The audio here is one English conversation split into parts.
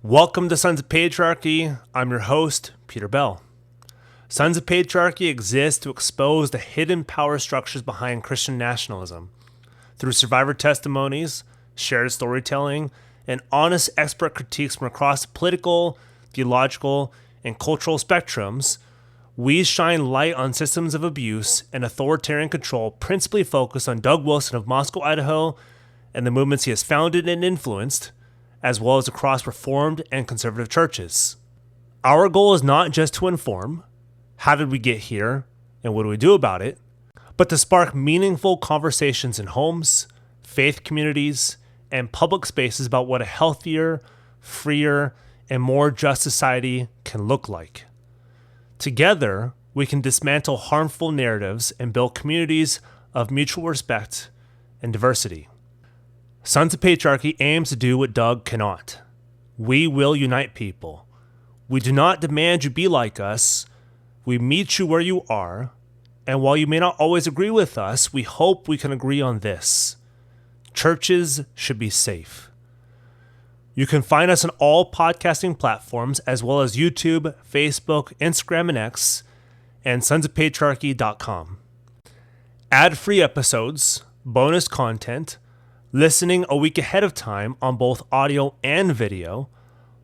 Welcome to Sons of Patriarchy. I'm your host, Peter Bell. Sons of Patriarchy exists to expose the hidden power structures behind Christian nationalism. Through survivor testimonies, shared storytelling, and honest expert critiques from across the political, theological, and cultural spectrums, we shine light on systems of abuse and authoritarian control principally focused on Doug Wilson of Moscow, Idaho, and the movements he has founded and influenced, as well as across Reformed and conservative churches. Our goal is not just to inform, how did we get here, and what do we do about it, but to spark meaningful conversations in homes, faith communities, and public spaces about what a healthier, freer, and more just society can look like. Together, we can dismantle harmful narratives and build communities of mutual respect and diversity. Sons of Patriarchy aims to do what Doug cannot. We will unite people. We do not demand you be like us. We meet you where you are. And while you may not always agree with us, we hope we can agree on this. Churches should be safe. You can find us on all podcasting platforms as well as YouTube, Facebook, Instagram, and X, and sonsofpatriarchy.com. Ad-free episodes, bonus content, listening a week ahead of time on both audio and video,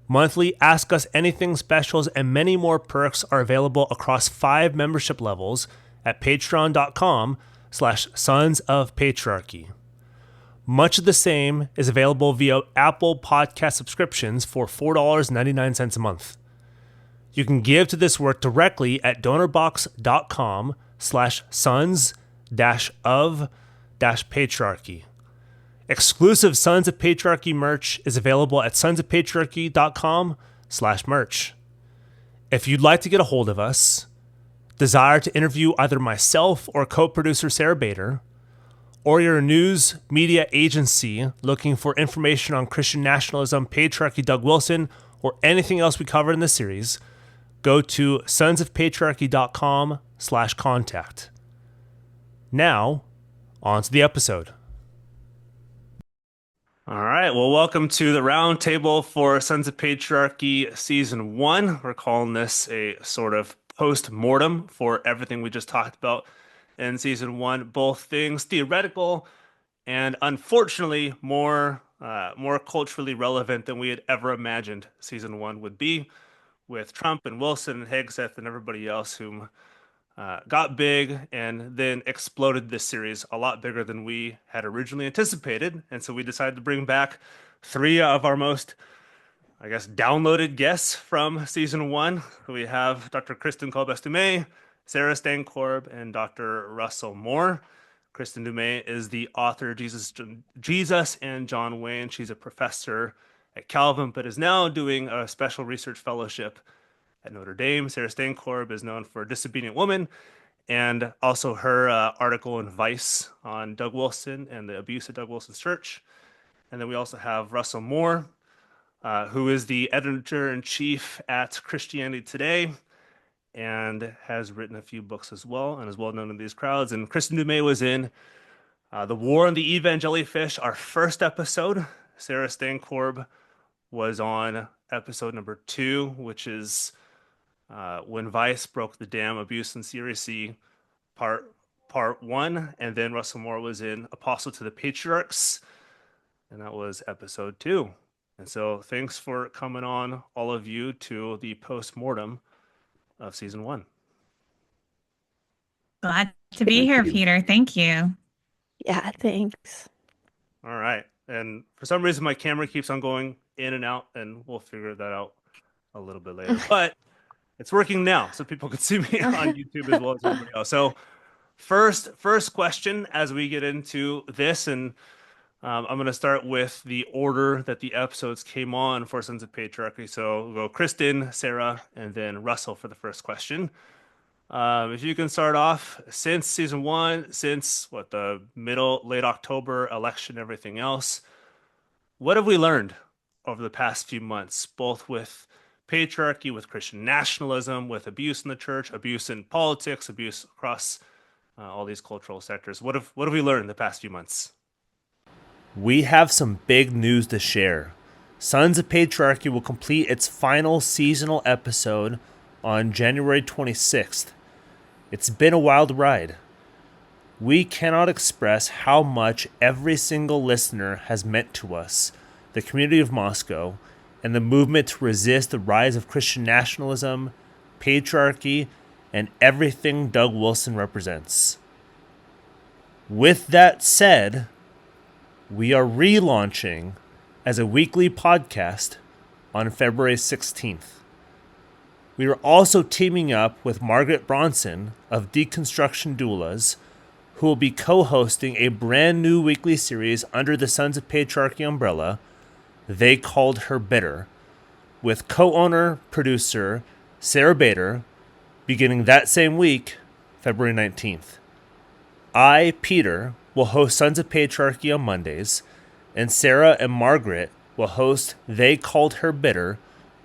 monthly Ask Us Anything specials, and many more perks are available across 5 membership levels at patreon.com/Sons of Patriarchy. Much of the same is available via Apple Podcast subscriptions for $4.99 a month. You can give to this work directly at donorbox.com/sons-of-patriarchy. Exclusive Sons of Patriarchy merch is available at sonsofpatriarchy.com/merch. If you'd like to get a hold of us, desire to interview either myself or co-producer Sarah Bader, or you're a news media agency looking for information on Christian nationalism, patriarchy, Doug Wilson, or anything else we covered in this series, go to sonsofpatriarchy.com/contact. Now, on to the episode. All right, well, welcome to the roundtable for Sons of Patriarchy Season 1. We're calling this a sort of post-mortem for everything we just talked about in Season 1, both things theoretical and unfortunately more culturally relevant than we had ever imagined Season 1 would be, with Trump and Wilson and Hegseth and everybody else whom got big and then exploded this series a lot bigger than we had originally anticipated. And so we decided to bring back 3 of our most, downloaded guests from Season 1. We have Dr. Kristin Kobes Du Mez, Sarah Stankorb, and Dr. Russell Moore. Kristin Du Mez is the author of Jesus and John Wayne. She's a professor at Calvin, but is now doing a special research fellowship at Notre Dame. Sarah Stankorb is known for Disobedient Woman, and also her article in Vice on Doug Wilson and the abuse of Doug Wilson's church. And then we also have Russell Moore, who is the editor-in-chief at Christianity Today and has written a few books as well and is well known in these crowds. And Kristin Du Mez was in The War on the Evangelical Fish, our first episode. Sarah Stankorb was on episode number 2, which is When Vice Broke the Dam, Abuse and Secrecy, part 1. And then Russell Moore was in Apostle to the Patriarchs, and that was episode 2. And so thanks for coming on, all of you, to the post-mortem of Season 1. Glad to be here, Peter. Thank you. Yeah, thanks. All right. And for some reason, my camera keeps on going in and out, and we'll figure that out a little bit later. But it's working now, so people can see me on YouTube as well as everybody else. So first question as we get into this, and I'm going to start with the order that the episodes came on for Sons of Patriarchy. So we'll go Kristin, Sarah, and then Russell for the first question. If you can start off, since Season 1, since the late October election, everything else, what have we learned over the past few months, both with patriarchy, with Christian nationalism, with abuse in the church, abuse in politics, abuse across all these cultural sectors? What have we learned in the past few months? We have some big news to share. Sons of Patriarchy will complete its final seasonal episode on January 26th. It's been a wild ride. We cannot express how much every single listener has meant to us, the community of Moscow, and the movement to resist the rise of Christian nationalism, patriarchy, and everything Doug Wilson represents. With that said, we are relaunching as a weekly podcast on February 16th. We are also teaming up with Margaret Bronson of Deconstruction Doulas, who will be co-hosting a brand new weekly series under the Sons of Patriarchy umbrella, They Called Her Bitter, with co-owner, producer Sarah Bader, beginning that same week, February 19th. I, Peter, will host Sons of Patriarchy on Mondays, and Sarah and Margaret will host They Called Her Bitter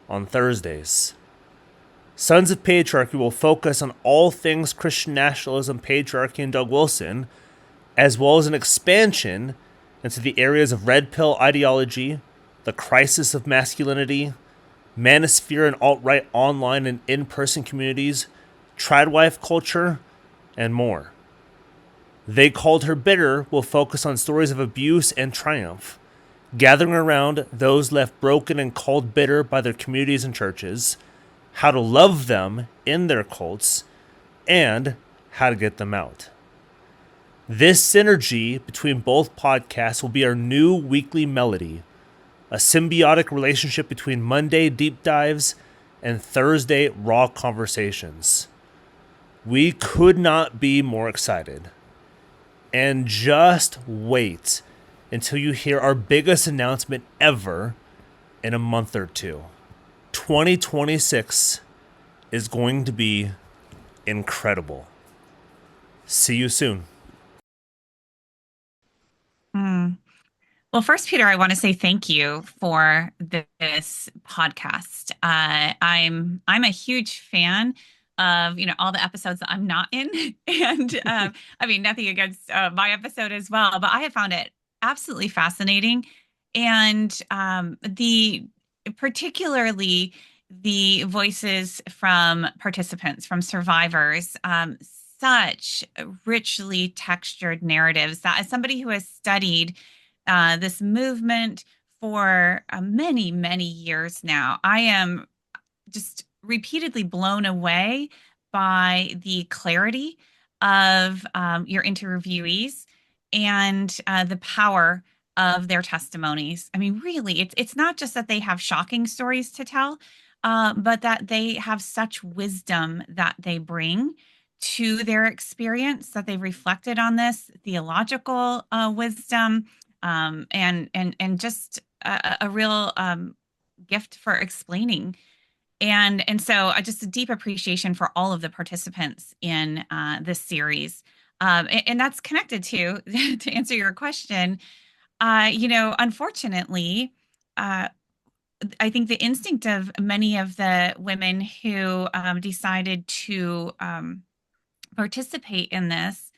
on Thursdays. Sons of Patriarchy will focus on all things Christian nationalism, patriarchy, and Doug Wilson, as well as an expansion into the areas of red pill ideology, the crisis of masculinity, manosphere and alt-right online and in-person communities, tradwife culture, and more. They Called Her Bitter will focus on stories of abuse and triumph, gathering around those left broken and called bitter by their communities and churches, how to love them in their cults, and how to get them out. This synergy between both podcasts will be our new weekly melody, a symbiotic relationship between Monday deep dives and Thursday raw conversations. We could not be more excited. And just wait until you hear our biggest announcement ever in a month or two. 2026 is going to be incredible. See you soon. Well, first, Peter, I want to say thank you for this podcast. I'm a huge fan of all the episodes that I'm not in, and I mean nothing against my episode as well, but I have found it absolutely fascinating, and the particularly the voices from participants, from survivors. Such richly textured narratives that, as somebody who has studied this movement for many, many years now, I am just repeatedly blown away by the clarity of your interviewees and the power of their testimonies. I mean, really, it's not just that they have shocking stories to tell, but that they have such wisdom that they bring to their experience, that they've reflected on this theological wisdom, and just a real gift for explaining. And so just a deep appreciation for all of the participants in this series. And that's connected to to answer your question. Unfortunately, I think the instinct of many of the women who decided to participate in this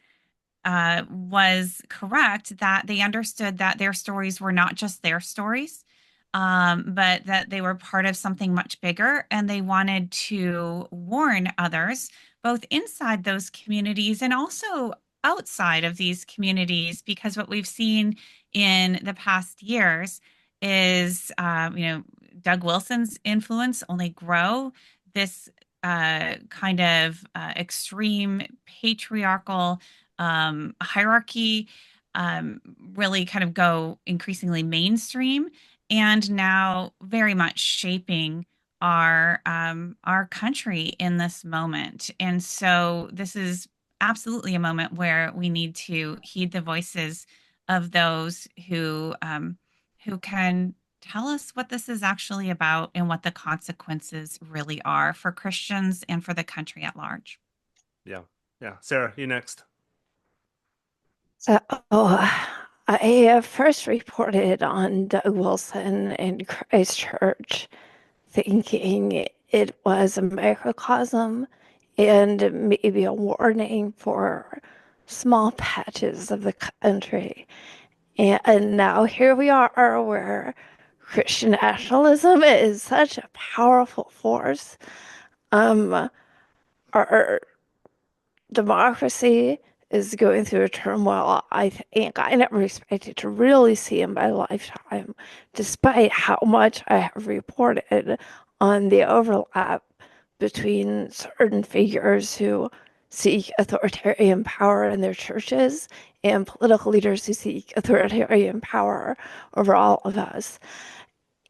was correct, that they understood that their stories were not just their stories, but that they were part of something much bigger. And they wanted to warn others, both inside those communities and also outside of these communities, because what we've seen in the past years is, Doug Wilson's influence only grow. This kind of extreme patriarchal hierarchy really kind of go increasingly mainstream, and now very much shaping our country in this moment. And so this is absolutely a moment where we need to heed the voices of those who can tell us what this is actually about and what the consequences really are for Christians and for the country at large. Yeah. Sarah, you next. So I first reported on Doug Wilson in Christchurch, thinking it was a microcosm and maybe a warning for small patches of the country. And now here we are, where Christian nationalism is such a powerful force. Um, our democracy is going through a turmoil I think I never expected to really see in my lifetime, despite how much I have reported on the overlap between certain figures who seek authoritarian power in their churches and political leaders who seek authoritarian power over all of us.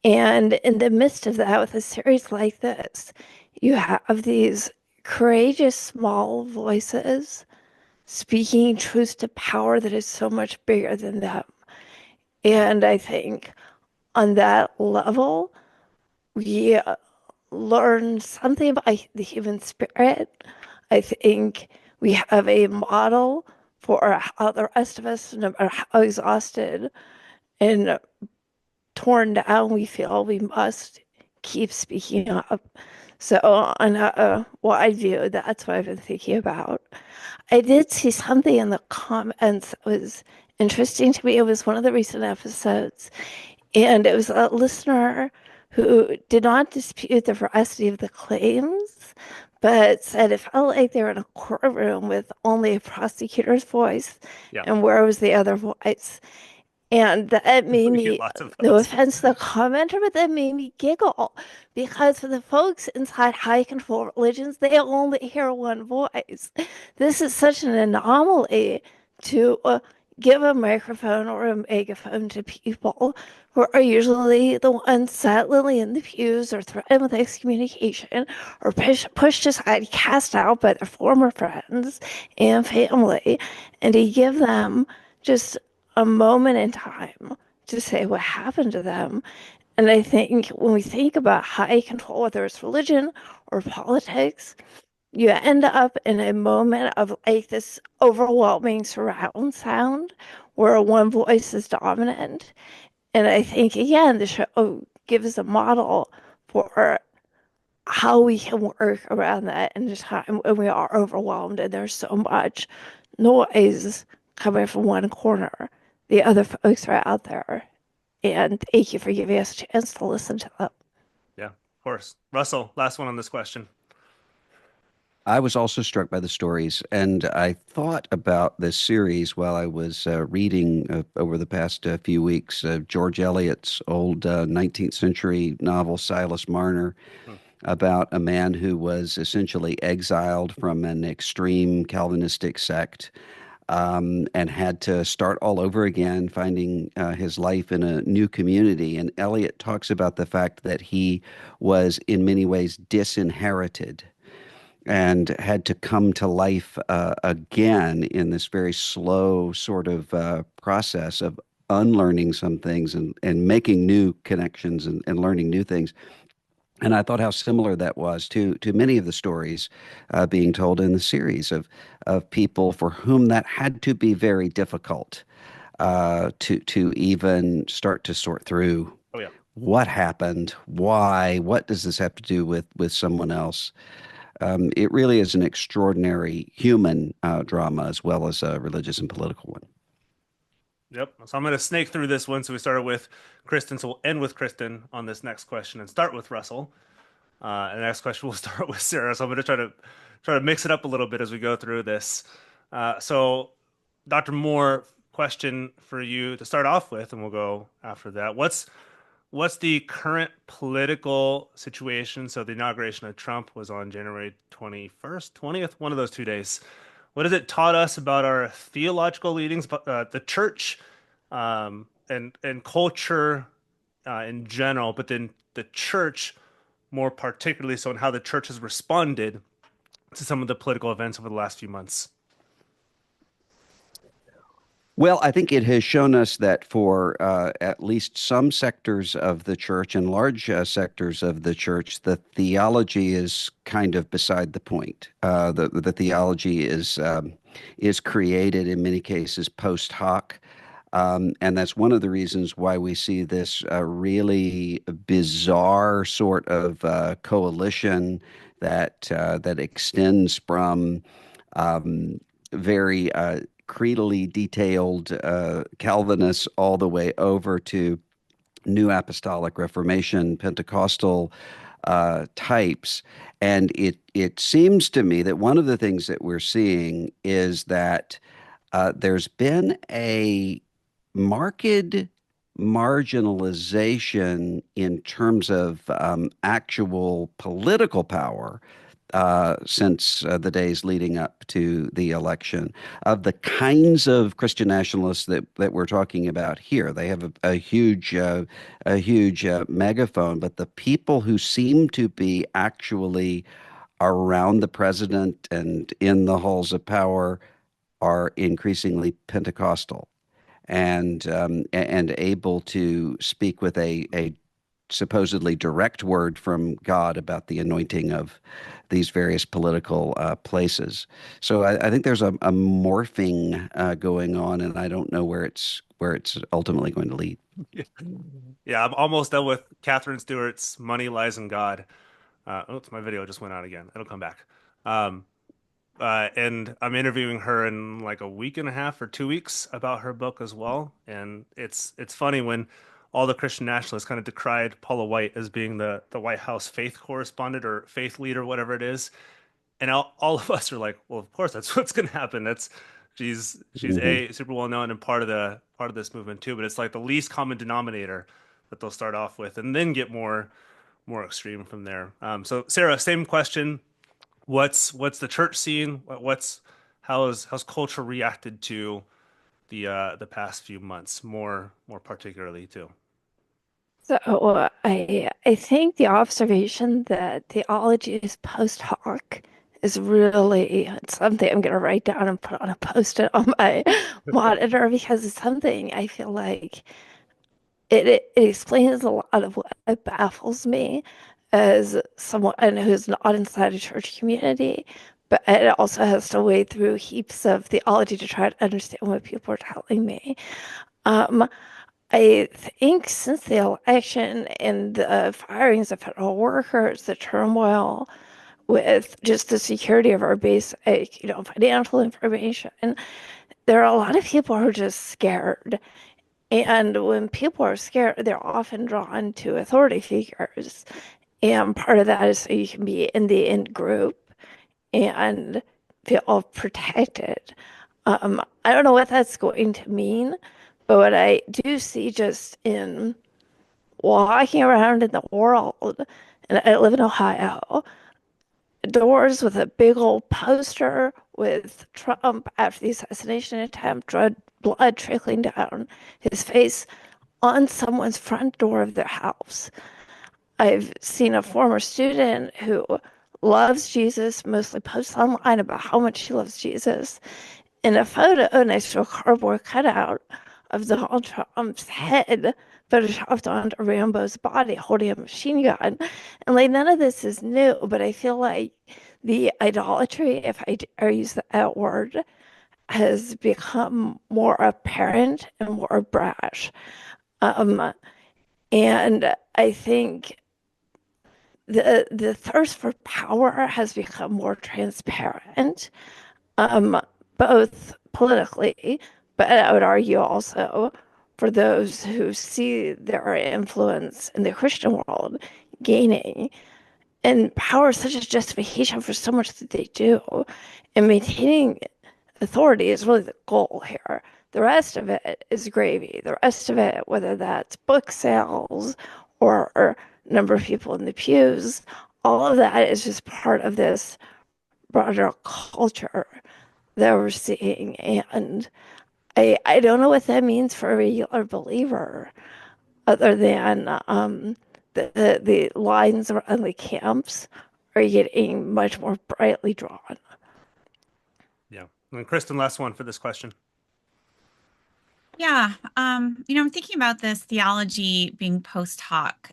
And in the midst of that, with a series like this, you have these courageous small voices speaking truth to power that is so much bigger than them. And I think on that level, we learn something about the human spirit. I think we have a model for how the rest of us, no matter how exhausted and torn down we feel, we must keep speaking up. So, on a wide view, that's what I've been thinking about. I did see something in the comments that was interesting to me. It was one of the recent episodes, and it was a listener who did not dispute the veracity of the claims, but said it felt like they were in a courtroom with only a prosecutor's voice, Yeah, and where was the other voice? And that made we get me, lots of no those. offense to the commenter, but that made me giggle because for the folks inside high control religions, they only hear one voice. This is such an anomaly to give a microphone or a megaphone to people who are usually the ones silently in the pews or threatened with excommunication or pushed aside, cast out by their former friends and family, and to give them just a moment in time to say what happened to them. And I think when we think about high control, whether it's religion or politics, you end up in a moment of like this overwhelming surround sound where one voice is dominant. And I think, again, the show gives a model for how we can work around that in a time when we are overwhelmed and there's so much noise coming from one corner. The other folks are out there. And thank you for giving us a chance to listen to them. Yeah, of course. Russell, last one on this question. I was also struck by the stories, and I thought about this series while I was reading over the past few weeks George Eliot's old 19th century novel, Silas Marner, Hmm. about a man who was essentially exiled from an extreme Calvinistic sect and had to start all over again, finding his life in a new community. And Eliot talks about the fact that he was in many ways disinherited and had to come to life again in this very slow sort of process of unlearning some things and making new connections and learning new things. And I thought how similar that was to many of the stories being told in the series of people for whom that had to be very difficult to even start to sort through Oh yeah. what happened, why, what does this have to do with someone else. It really is an extraordinary human drama as well as a religious and political one. Yep. So I'm going to snake through this one. So we started with Kristin. So we'll end with Kristin on this next question and start with Russell. And the next question we'll start with Sarah. So I'm going to try to mix it up a little bit as we go through this. So Dr. Moore, question for you to start off with, and we'll go after that. What's the current political situation? So the inauguration of Trump was on January 21st, 20th, one of those 2 days. What has it taught us about our theological leadings, the church, and culture in general, but then the church more particularly so, and how the church has responded to some of the political events over the last few months? Well, I think it has shown us that for at least some sectors of the church and large sectors of the church, the theology is kind of beside the point. The theology is created in many cases post hoc. And that's one of the reasons why we see this really bizarre sort of coalition that extends from very creedally detailed Calvinists all the way over to New Apostolic Reformation, Pentecostal types. And it seems to me that one of the things that we're seeing is that there's been a marked marginalization in terms of actual political power since the days leading up to the election of the kinds of Christian nationalists that we're talking about here. They have a huge megaphone, but the people who seem to be actually around the president and in the halls of power are increasingly Pentecostal and able to speak with a supposedly direct word from God about the anointing of these various political places. So I think there's a morphing going on, and I don't know where it's ultimately going to lead. Yeah, I'm almost done with Catherine Stewart's Money Lies in God. Oops, my video just went out again. It'll come back. Um, and I'm interviewing her in like a week and a half or 2 weeks about her book as well. And it's funny when all the Christian nationalists kind of decried Paula White as being the White House faith correspondent or faith leader, whatever it is. And all of us are like, well, of course that's what's going to happen. That's she's Hmm. a super well known and part of this movement too. But it's like the least common denominator that they'll start off with, and then get more extreme from there. So Sarah, same question. What's the church seeing? How's culture reacted to the past few months, more particularly too? So I think the observation that theology is post hoc is really something I'm going to write down and put on a post-it on my monitor because it's something I feel like it explains a lot of what baffles me as someone who's not inside a church community, but it also has to wade through heaps of theology to try to understand what people are telling me. Um, I think since the election and the firings of federal workers, the turmoil with just the security of our basic, financial information, there are a lot of people who are just scared. And when people are scared, they're often drawn to authority figures. And part of that is so you can be in the in group and feel protected. I don't know what that's going to mean, but what I do see just in walking around in the world, and I live in Ohio, doors with a big old poster with Trump after the assassination attempt, blood trickling down his face on someone's front door of their house. I've seen a former student who loves Jesus, mostly posts online about how much she loves Jesus, in a photo next to a cardboard cutout of Donald Trump's head photoshopped onto Rambo's body holding a machine gun. And like none of this is new, but I feel like the idolatry, if I dare use that word, has become more apparent and more brash. Um, and I think the thirst for power has become more transparent, um, both politically, but I would argue also for those who see their influence in the Christian world gaining. And power is such a justification for so much that they do. And maintaining authority is really the goal here. The rest of it is gravy. The rest of it, whether that's book sales or number of people in the pews, all of that is just part of this broader culture that we're seeing. And I don't know what that means for a regular believer, other than the lines around the camps are getting much more brightly drawn. Yeah. And Kristen, last one for this question. Yeah, I'm thinking about this theology being post hoc.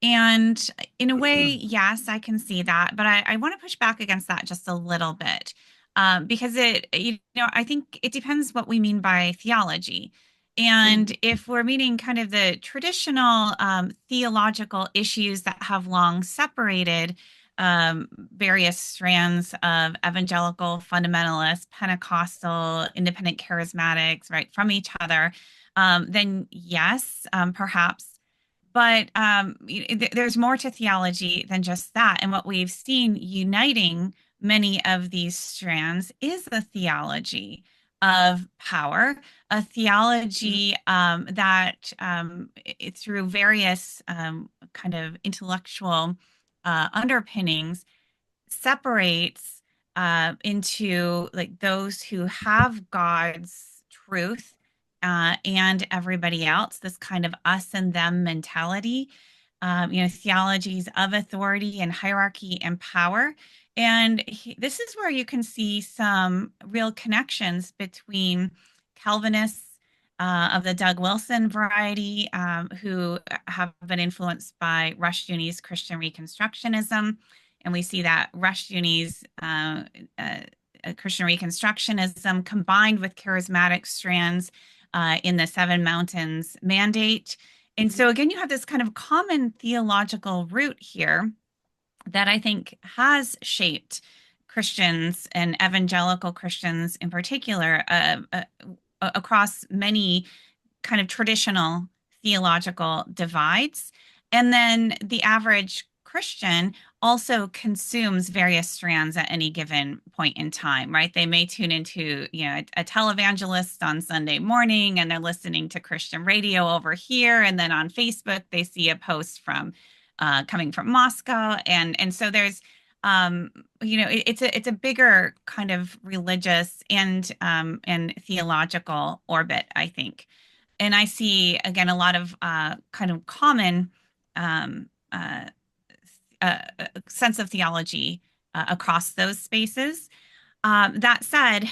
And in a way, yes, I can see that, but I want to push back against that just a little bit. Because I think it depends what we mean by theology. And if we're meaning kind of the traditional theological issues that have long separated various strands of evangelical, fundamentalist, Pentecostal, independent charismatics, right, from each other, then yes, perhaps But there's more to theology than just that. And what we've seen uniting many of these strands is a theology of power, a theology that through various kind of intellectual underpinnings separates into like those who have God's truth and everybody else, this kind of us and them mentality, theologies of authority and hierarchy and power. And this is where you can see some real connections between Calvinists of the Doug Wilson variety, who have been influenced by Rushdoony's Christian Reconstructionism, and we see that Rushdoony's Christian Reconstructionism combined with charismatic strands in the Seven Mountains Mandate. And so, again, you have this kind of common theological root here that I think has shaped Christians and evangelical Christians in particular across many kind of traditional theological divides. And then the average Christian also consumes various strands at any given point in time, right? They may tune into, a televangelist on Sunday morning and they're listening to Christian radio over here. And then on Facebook, they see a post from coming from Moscow. And so there's, it's a bigger kind of religious and theological orbit, I think. And I see again a lot of kind of common um, uh, sense of theology across those spaces. That said,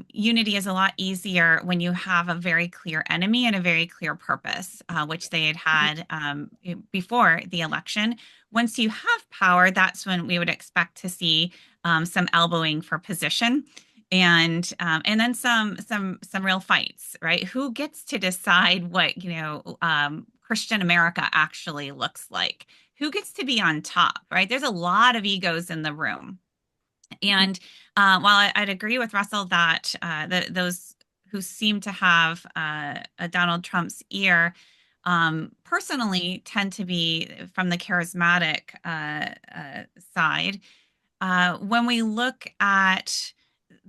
unity is a lot easier when you have a very clear enemy and a very clear purpose, which they had before the election. Once you have power, that's when we would expect to see some elbowing for position, and then some real fights, right? Who gets to decide what Christian America actually looks like? Who gets to be on top, right? There's a lot of egos in the room. And while I'd agree with Russell that those who seem to have a Donald Trump's ear personally tend to be from the charismatic side, when we look at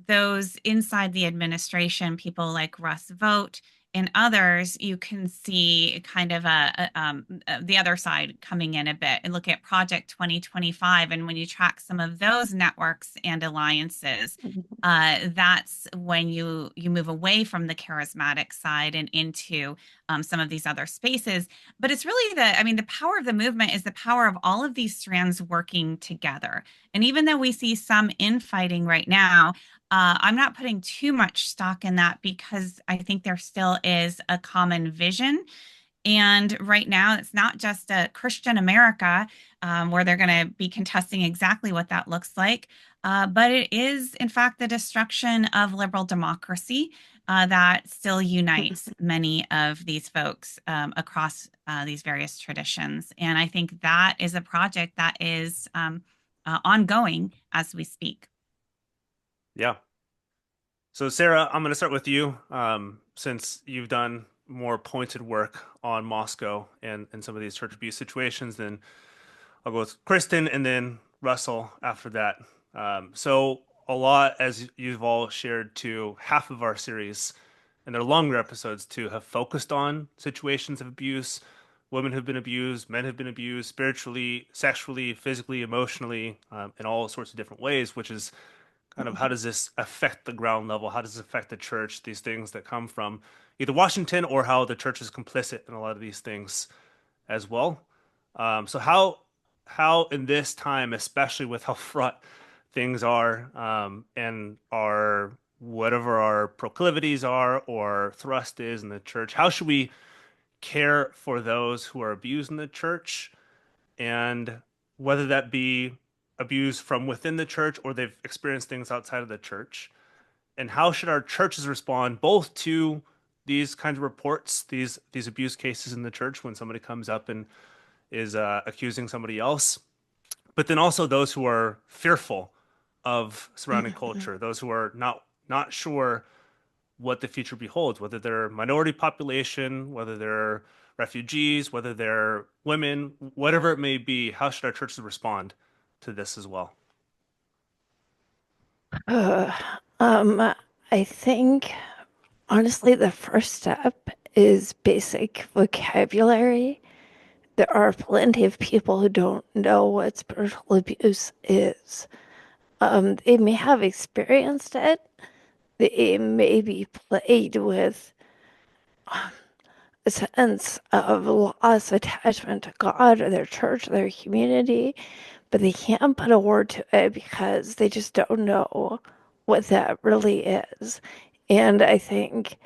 those inside the administration, people like Russ Vogt and others, you can see kind of the other side coming in a bit and look at Project 2025. And when you track some of those networks and alliances, that's when you move away from the charismatic side and into some of these other spaces. But it's really the power of the movement is the power of all of these strands working together. And even though we see some infighting right now, I'm not putting too much stock in that because I think there still is a common vision. And right now, it's not just a Christian America where they're going to be contesting exactly what that looks like, but it is, in fact, the destruction of liberal democracy that still unites many of these folks across these various traditions. And I think that is a project that is ongoing as we speak. Yeah. So, Sarah, I'm going to start with you, since you've done more pointed work on Moscow and some of these church abuse situations. Then I'll go with Kristin and then Russell after that. So, a lot, as you've all shared, to half of our series and their longer episodes to have focused on situations of abuse. Women have been abused, men have been abused spiritually, sexually, physically, emotionally, in all sorts of different ways, which is kind of how does this affect the ground level? How does it affect the church? These things that come from either Washington or how the church is complicit in a lot of these things as well. So how in this time, especially with how fraught things are, and our whatever our proclivities are or thrust is in the church, how should we care for those who are abused in the church, and whether that be abused from within the church or they've experienced things outside of the church? And how should our churches respond both to these kinds of reports, these abuse cases in the church when somebody comes up and is accusing somebody else, but then also those who are fearful of surrounding culture, those who are not sure what the future beholds, whether they're minority population, whether they're refugees, whether they're women, whatever it may be, how should our churches respond to this as well? Uh, um, I think honestly, the first step is basic vocabulary. There are plenty of people who don't know what spiritual abuse is. They may have experienced it. They may be plagued with a sense of loss, attachment to God or their church, their community, but they can't put a word to it because they just don't know what that really is. And I think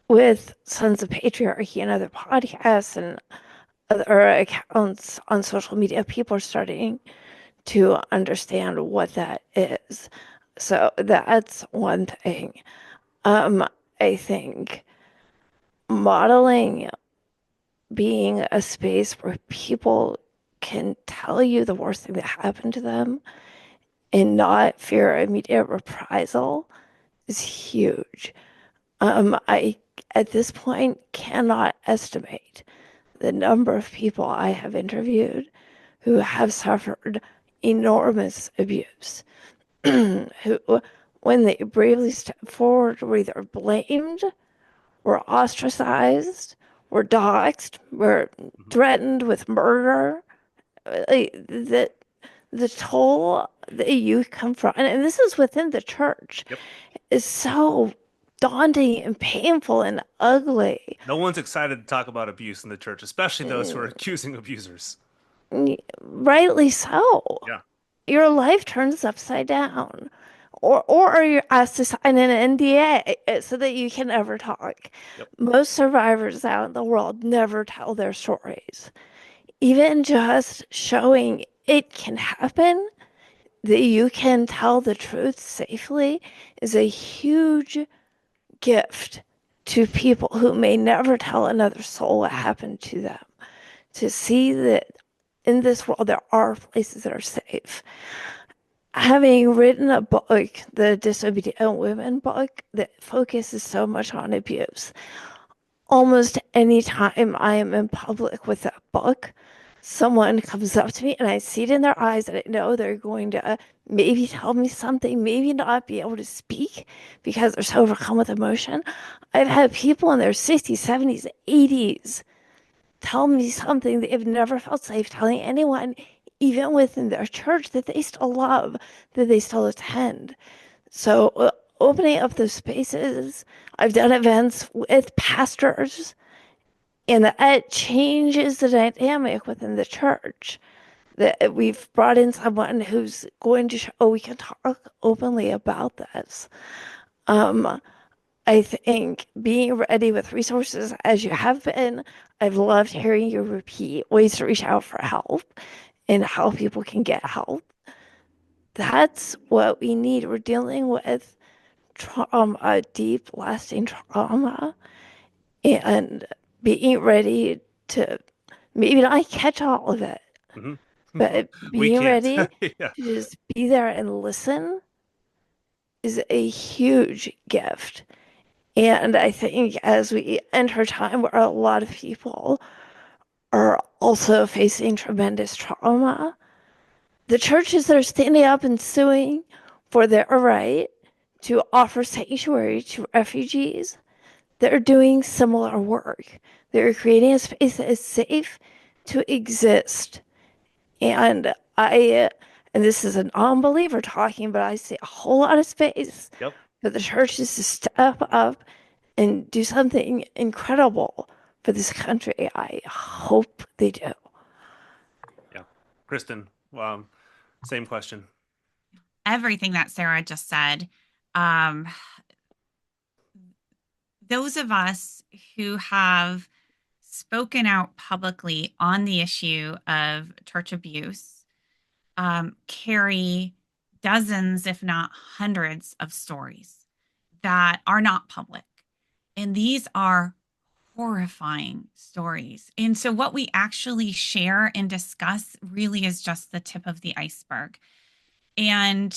with Sons of Patriarchy and other podcasts and other accounts on social media, people are starting to understand what that is. So that's one thing. I think modeling being a space where people can tell you the worst thing that happened to them and not fear immediate reprisal is huge. I at this point cannot estimate the number of people I have interviewed who have suffered enormous abuse, who, when they bravely step forward, were either blamed, were ostracized, were doxxed, were Mhm. threatened with murder. Like, the toll that you confront, and this is within the church, Yep. is so daunting and painful and ugly. No one's excited to talk about abuse in the church, especially those who are accusing abusers. Rightly so. Yeah. Your life turns upside down. Or you're asked to sign an NDA so that you can never talk. Yep. Most survivors out in the world never tell their stories. Even just showing it can happen, that you can tell the truth safely, is a huge gift to people who may never tell another soul what happened to them. To see that in this world there are places that are safe. Having written a book, the Disobedient Women book, that focuses so much on abuse, almost any time I am in public with that book, someone comes up to me and I see it in their eyes and I know they're going to maybe tell me something, maybe not be able to speak because they're so overcome with emotion. I've had people in their 60s, 70s, 80s tell me something they've never felt safe telling anyone, even within their church that they still love, that they still attend. So, opening up those spaces, I've done events with pastors, and that changes the dynamic within the church. That we've brought in someone who's going to show we can talk openly about this. Um, I think being ready with resources as you have been, I've loved hearing you repeat ways to reach out for help and how people can get help. That's what we need. We're dealing with trauma, deep, lasting trauma, and being ready to maybe not catch all of it, Hmm. but We being can't. ready Yeah. to just be there and listen is a huge gift. And I think as we enter a time where a lot of people are also facing tremendous trauma, the churches that are standing up and suing for their right to offer sanctuary to refugees, they're doing similar work. They're creating a space that is safe to exist. And and this is a non-believer talking, but I see a whole lot of space Yep. for the churches to step up and do something incredible for this country. I hope they do. Yeah. Kristen, same question. Everything that Sarah just said. Um, those of us who have spoken out publicly on the issue of church abuse carry dozens, if not hundreds, of stories that are not public. And these are horrifying stories. And so, what we actually share and discuss really is just the tip of the iceberg. And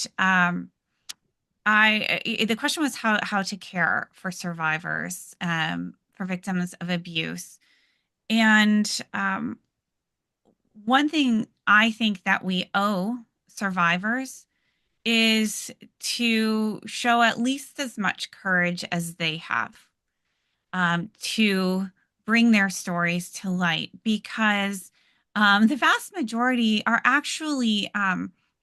the question was how to care for survivors, for victims of abuse. And one thing I think that we owe survivors is to show at least as much courage as they have, to bring their stories to light, because the vast majority are actually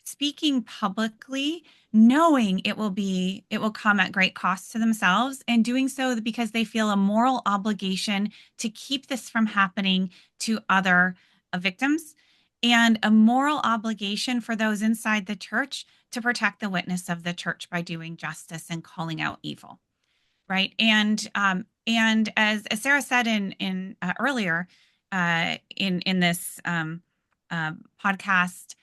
speaking publicly, knowing it will come at great cost to themselves, and doing so because they feel a moral obligation to keep this from happening to other victims, and a moral obligation for those inside the church to protect the witness of the church by doing justice and calling out evil, right? And as Sarah said in earlier in this podcast,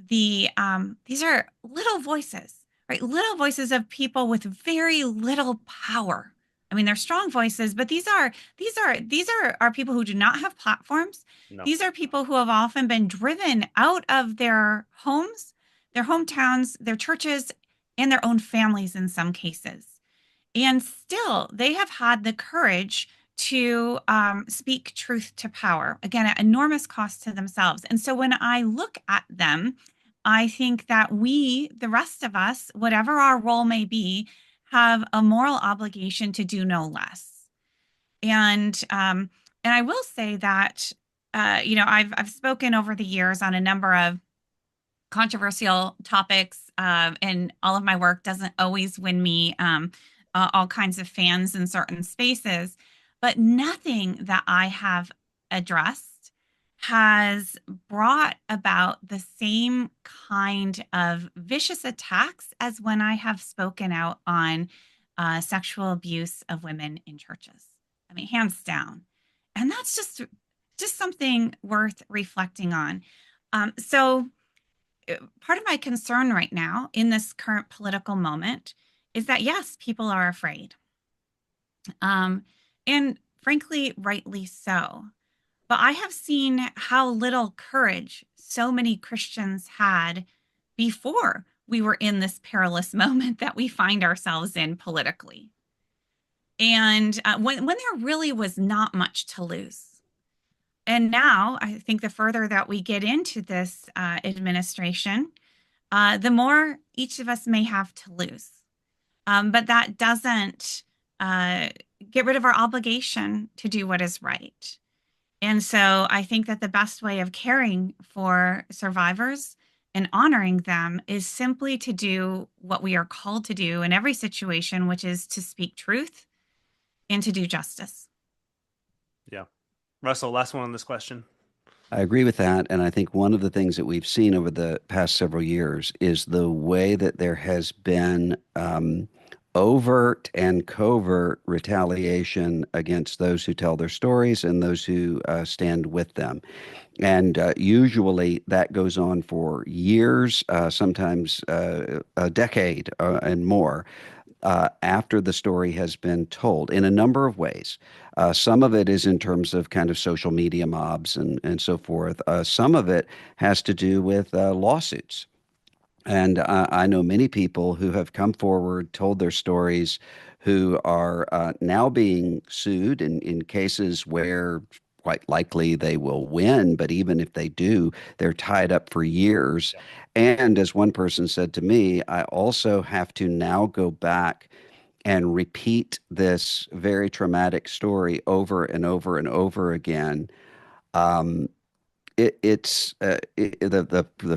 these are little voices, right? Little voices of people with very little power. I mean, they're strong voices, but these are people who do not have platforms. No. These are people who have often been driven out of their homes, their hometowns, their churches, and their own families in some cases. And still, they have had the courage to speak truth to power, again, at enormous cost to themselves. And so when I look at them, I think that we, the rest of us, whatever our role may be, have a moral obligation to do no less. And I will say that I've spoken over the years on a number of controversial topics, and all of my work doesn't always win me all kinds of fans in certain spaces, but nothing that I have addressed has brought about the same kind of vicious attacks as when I have spoken out on sexual abuse of women in churches. I mean, hands down. And that's just something worth reflecting on. So part of my concern right now in this current political moment is that, yes, people are afraid. And frankly, rightly so. But I have seen how little courage so many Christians had before we were in this perilous moment that we find ourselves in politically. And when there really was not much to lose. And now I think the further that we get into this administration, the more each of us may have to lose. But that doesn't get rid of our obligation to do what is right. And so I think that the best way of caring for survivors and honoring them is simply to do what we are called to do in every situation, which is to speak truth and to do justice. Yeah. Russell, last one on this question. I agree with that. And I think one of the things that we've seen over the past several years is the way that there has been overt and covert retaliation against those who tell their stories and those who stand with them. And usually that goes on for years, sometimes a decade and more. After the story has been told in a number of ways. Some of it is in terms of kind of social media mobs and so forth. Some of it has to do with lawsuits. And I know many people who have come forward, told their stories, who are now being sued in cases where quite likely they will win. But even if they do, they're tied up for years. Yeah. And as one person said to me, I also have to now go back and repeat this very traumatic story over and over and over again. Um, the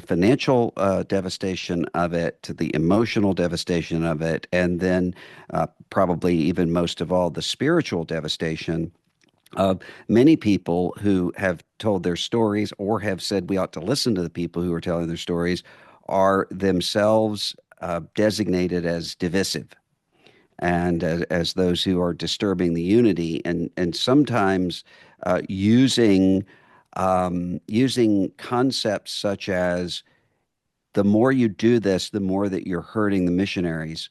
financial devastation of it, to the emotional devastation of it, and then probably even most of all, the spiritual devastation of many people who have told their stories or have said we ought to listen to the people who are telling their stories are themselves designated as divisive and as those who are disturbing the unity and sometimes using using concepts such as the more you do this, the more that you're hurting the missionaries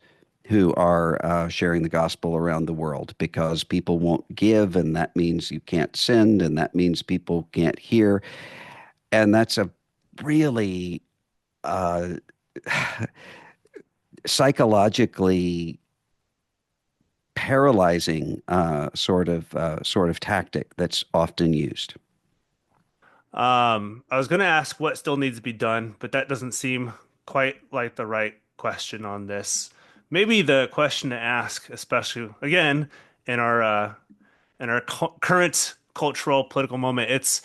who are sharing the gospel around the world because people won't give, and that means you can't send, and that means people can't hear. And that's a really uh, psychologically paralyzing sort of tactic that's often used. I was going to ask what still needs to be done, but that doesn't seem quite like the right question on this. Maybe the question to ask, especially again in our current cultural political moment, it's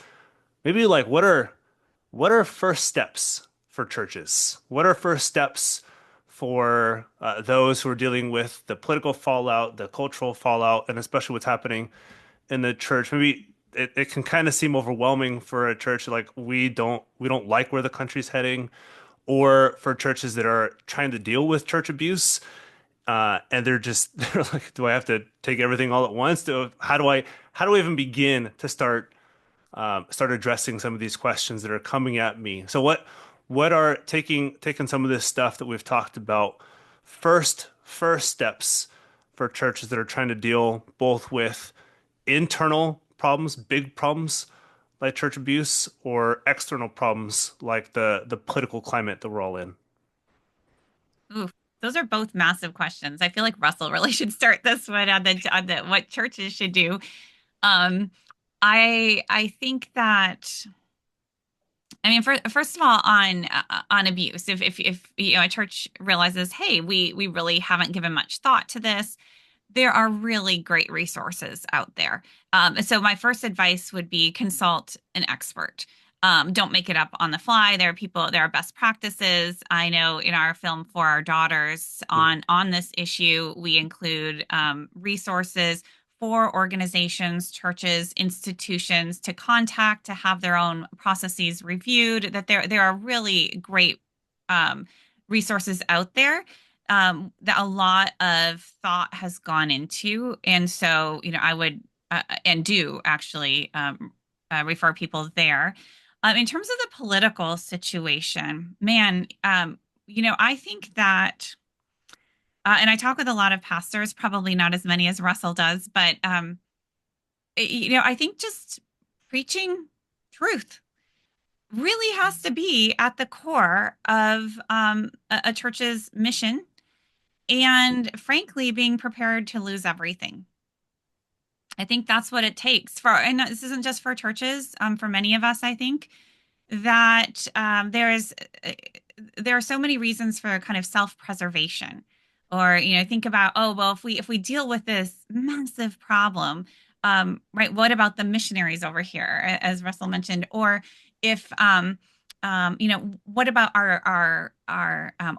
maybe like what are first steps for churches? What are first steps for those who are dealing with the political fallout, the cultural fallout, and especially what's happening in the church? Maybe it can kind of seem overwhelming for a church like we don't like where the country's heading, or for churches that are trying to deal with church abuse, and they're like, do I have to take everything all at once? How do I even begin to start addressing some of these questions that are coming at me? So what are taking some of this stuff that we've talked about, first steps for churches that are trying to deal both with internal problems, big problems like church abuse, or external problems like the political climate that we're all in? Ooh, those are both massive questions. I feel like Russell really should start this one on the what churches should do. Um, I think that I mean, first of all, on abuse, if a church realizes, hey, we really haven't given much thought to this, there are really great resources out there. So my first advice would be consult an expert. Don't make it up on the fly. There are best practices. I know in our film for our daughters on this issue, we include resources for organizations, churches, institutions to contact to have their own processes reviewed. That there are really great um, resources out there that a lot of thought has gone into. And so, I would and do actually refer people there. In terms of the political situation, man, I think that, and I talk with a lot of pastors, probably not as many as Russell does, but, I think just preaching truth really has to be at the core of a church's mission, and frankly being prepared to lose everything. I think that's what it takes for, and this isn't just for churches, for many of us. I think that there are so many reasons for kind of self-preservation, or think about, oh well, if we deal with this massive problem, right, what about the missionaries over here, as Russell mentioned, or if what about our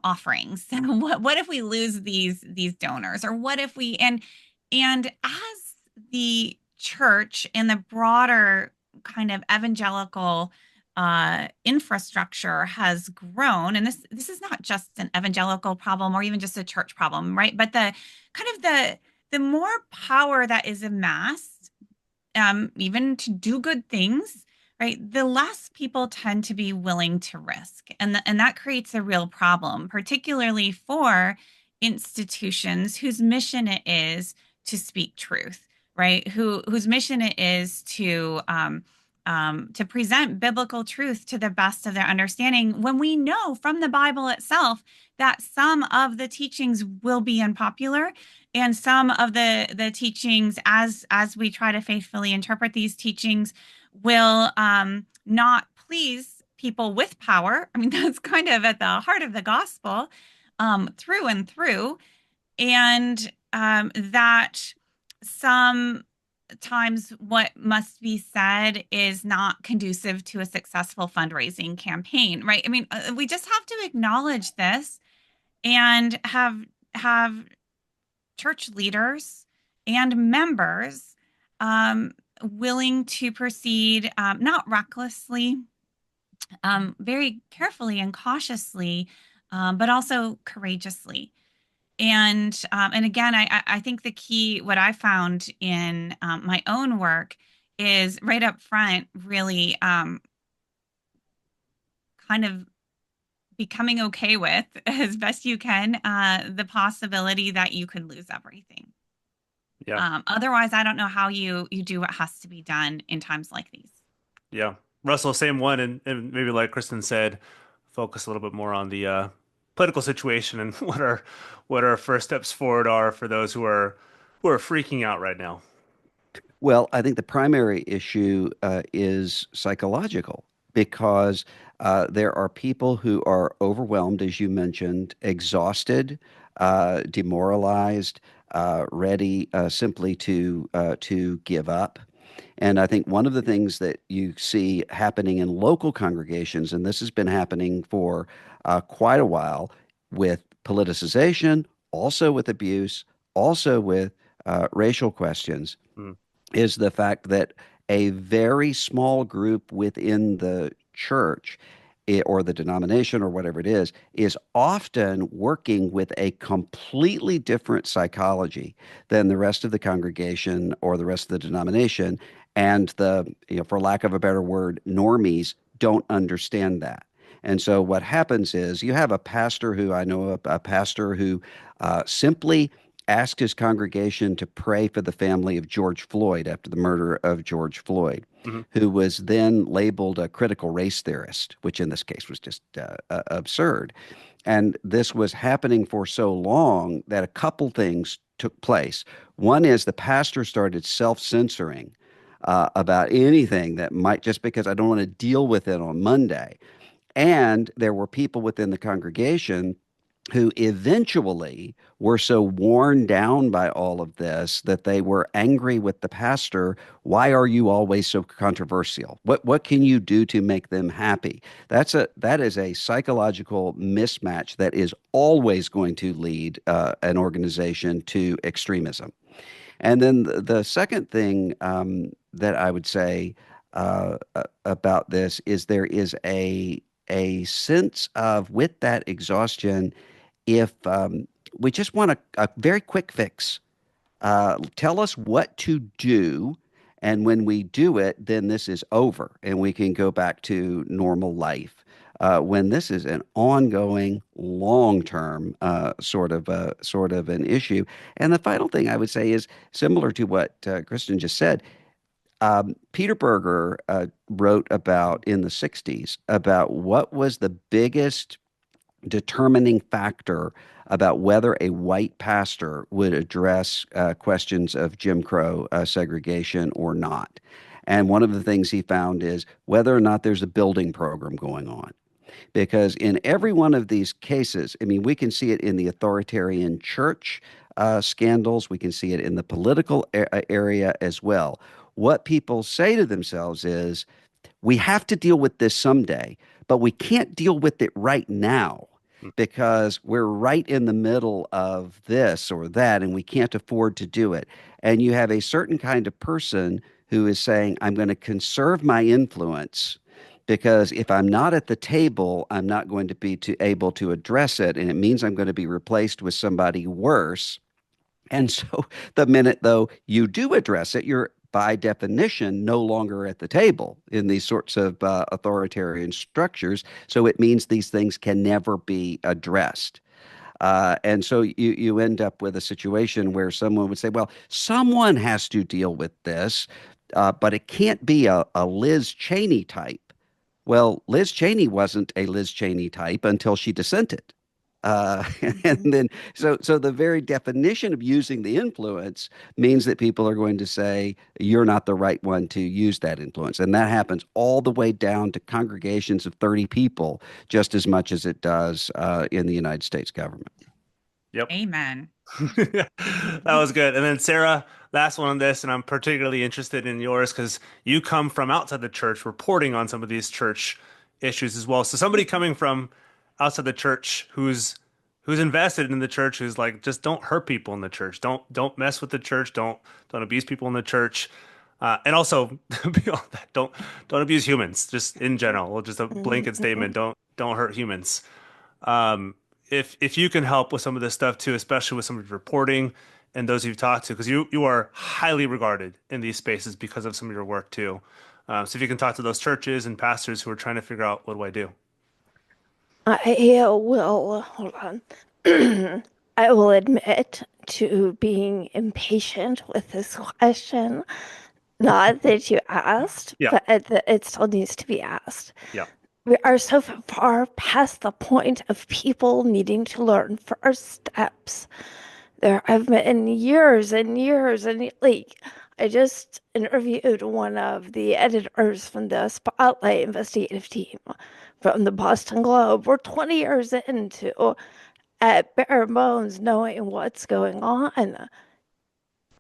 offerings? What if we lose these donors, or what if we and as the church and the broader kind of evangelical infrastructure has grown, and this is not just an evangelical problem or even just a church problem, right? But the kind of the more power that is amassed, even to do good things, right, the less people tend to be willing to risk. And that creates a real problem, particularly for institutions whose mission it is to speak truth, right? Whose mission it is to present biblical truth to the best of their understanding, when we know from the Bible itself that some of the teachings will be unpopular, and some of the teachings, as we try to faithfully interpret these teachings, will not please people with power. I mean, that's kind of at the heart of the gospel, through and through, and that sometimes what must be said is not conducive to a successful fundraising campaign, right? I mean, we just have to acknowledge this, and have church leaders and members willing to proceed, not recklessly, very carefully and cautiously, but also courageously. And again, I think the key, what I found in my own work, is right up front, really kind of becoming okay with, as best you can, the possibility that you could lose everything. Yeah. Otherwise, I don't know how you do what has to be done in times like these. Yeah. Russell, same one. And maybe like Kristen said, focus a little bit more on the political situation and what our first steps forward are for those who are who are freaking out right now. Well, I think the primary issue is psychological because there are people who are overwhelmed, as you mentioned, exhausted, demoralized, ready simply to give up. And I think one of the things that you see happening in local congregations, and this has been happening for quite a while with politicization, also with abuse, also with racial questions Mm, is the fact that a very small group within the church or the denomination or whatever it is often working with a completely different psychology than the rest of the congregation or the rest of the denomination. And for lack of a better word, normies don't understand that. And so what happens is you have a pastor who I know, a pastor who simply asked his congregation to pray for the family of George Floyd after the murder of George Floyd, hmm who was then labeled a critical race theorist, which in this case was just absurd. And this was happening for so long that a couple things took place. One is the pastor started self-censoring about anything that might, just because I don't want to deal with it on Monday. And there were people within the congregation who eventually were so worn down by all of this that they were angry with the pastor. Why are you always so controversial? What can you do to make them happy? That is a psychological mismatch that is always going to lead an organization to extremism. And then the second thing that I would say about this is there is a sense of, with that exhaustion, if we just want a very quick fix, tell us what to do. And when we do it, then this is over and we can go back to normal life. When this is an ongoing, long-term sort of an issue. And the final thing I would say is similar to what Kristen just said. Peter Berger wrote about in the 60s about what was the biggest determining factor about whether a white pastor would address questions of Jim Crow segregation or not. And one of the things he found is whether or not there's a building program going on. Because in every one of these cases, I mean, we can see it in the authoritarian church scandals, we can see it in the political area as well. What people say to themselves is, we have to deal with this someday, but we can't deal with it right now because we're right in the middle of this or that and we can't afford to do it. And you have a certain kind of person who is saying, I'm going to conserve my influence because if I'm not at the table, I'm not going to be able to address it. And it means I'm going to be replaced with somebody worse. And so the minute, though, you do address it, you're by definition no longer at the table in these sorts of authoritarian structures. So it means these things can never be addressed. And so you end up with a situation where someone would say, well, someone has to deal with this, but it can't be a Liz Cheney type. Well, Liz Cheney wasn't a Liz Cheney type until she dissented. And Mhm. then, so the very definition of using the influence means that people are going to say, you're not the right one to use that influence. And that happens all the way down to congregations of 30 people, just as much as it does in the United States government. Yep. Amen. That was good. And then Sarah, last one on this, and I'm particularly interested in yours because you come from outside the church, reporting on some of these church issues as well. So somebody coming from outside the church who's invested in the church, who's like, just don't hurt people in the church, don't mess with the church, don't abuse people in the church, and also beyond that, don't abuse humans, just in general. Well, just a blanket statement, Mhm. don't hurt humans. Um, if you can help with some of this stuff too, especially with some of your reporting and those you've talked to, because you are highly regarded in these spaces because of some of your work too. So if you can talk to those churches and pastors who are trying to figure out what do I do? I will, hold on. I will admit to being impatient with this question. Not that you asked, Yeah, but that it still needs to be asked. yeah. We are so far past the point of people needing to learn first steps There have been years and years and like I just interviewed one of the editors from the Spotlight investigative team from the Boston Globe. We're 20 years into at bare bones knowing what's going on.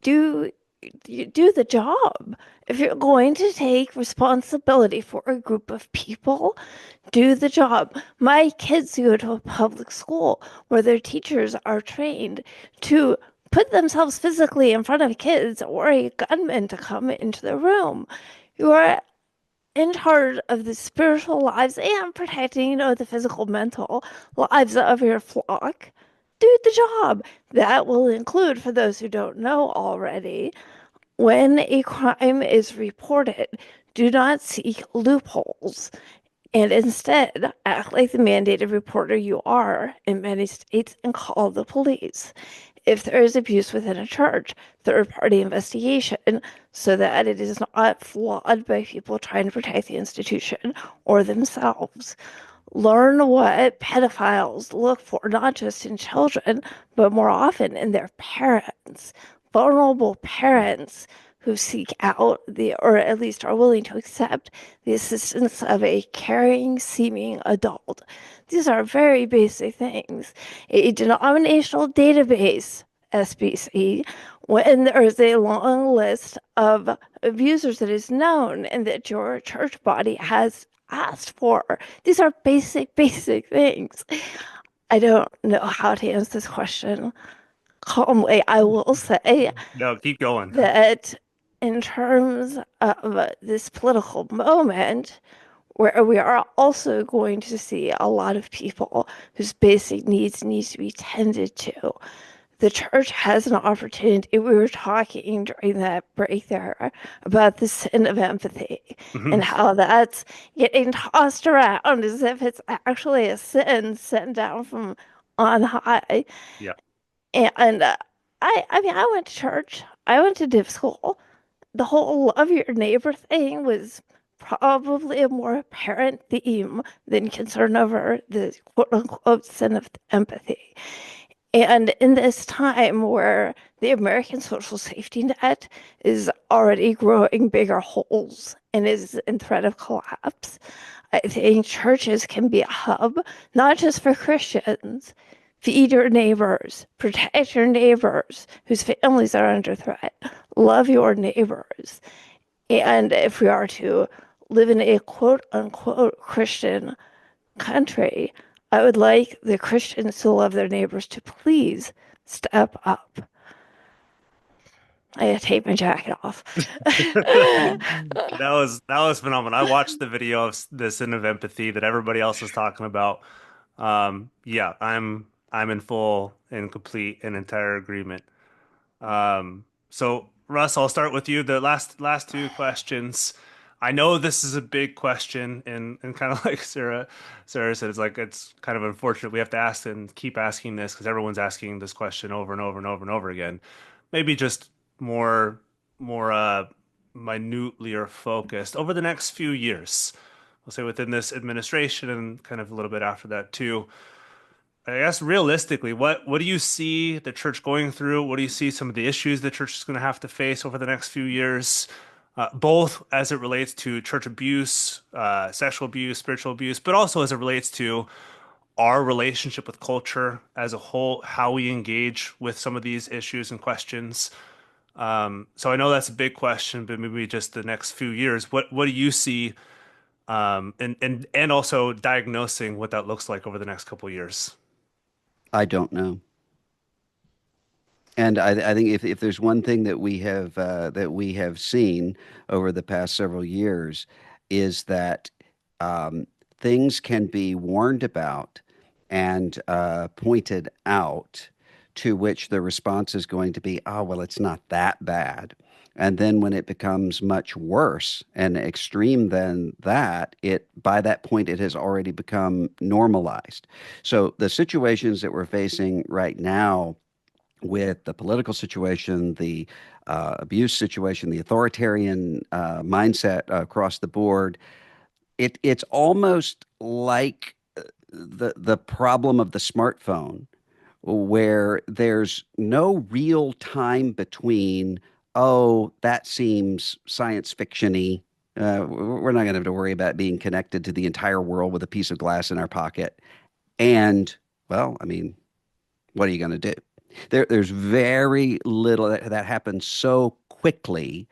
Do you do the job? If you're going to take responsibility for a group of people, do the job. My kids go to a public school where their teachers are trained to put themselves physically in front of kids or a gunman to come into the room. You are in charge of the spiritual lives and protecting, the physical, mental lives of your flock. Do the job. That will include, for those who don't know already, when a crime is reported, do not seek loopholes and instead act like the mandated reporter you are in many states and call the police. If there is abuse within a church, third party investigation so that it is not flawed by people trying to protect the institution or themselves. Learn what pedophiles look for, not just in children, but more often in their parents, vulnerable parents who seek out or at least are willing to accept the assistance of a caring, seeming adult. These are very basic things. A denominational database, SBC, when there is a long list of abusers that is known and that your church body has asked for. These are basic, basic things. I don't know how to answer this question calmly. I will say No, keep going. that in terms of this political moment, where we are also going to see a lot of people whose basic needs need to be tended to. The church has an opportunity. We were talking during that break there about the sin of empathy Mhm. and how that's getting tossed around as if it's actually a sin sent down from on high. Yeah. And I mean, I went to church. I went to div school. The whole love your neighbor thing was probably a more apparent theme than concern over the quote unquote sin of empathy. And in this time where the American social safety net is already growing bigger holes and is in threat of collapse, I think churches can be a hub, not just for Christians. Feed your neighbors, protect your neighbors whose families are under threat, love your neighbors. And if we are to live in a quote unquote Christian country, I would like the Christians who love their neighbors to please step up. I had to take my jacket off. That was phenomenal. I watched the video of the sin of empathy that everybody else is talking about. Yeah, I'm in full and complete and entire agreement. So Russ, I'll start with you. The last two questions. I know this is a big question, and kind of like Sarah said, it's kind of unfortunate we have to ask and keep asking this because everyone's asking this question over and over and over and over again. Maybe just more minutely or focused over the next few years. I'll say within this administration and kind of a little bit after that too. I guess realistically, what do you see the church going through? What do you see some of the issues the church is going to have to face over the next few years, both as it relates to church abuse, sexual abuse, spiritual abuse, but also as it relates to our relationship with culture as a whole, how we engage with some of these issues and questions. So I know that's a big question, but maybe just the next few years, what do you see, and also diagnosing what that looks like over the next couple of years? I don't know. And I think if there's one thing that we have seen over the past several years is that um, things can be warned about and pointed out, to which the response is going to be, oh, well, it's not that bad. And then when it becomes much worse and extreme than that, it by that point it has already become normalized. So the situations that we're facing right now with the political situation, the abuse situation, the authoritarian mindset across the board, it's almost like the problem of the smartphone, where there's no real time between, oh, that seems science fiction-y. We're not going to have to worry about being connected to the entire world with a piece of glass in our pocket. And, well, I mean, what are you going to do? There's very little that happens so quickly.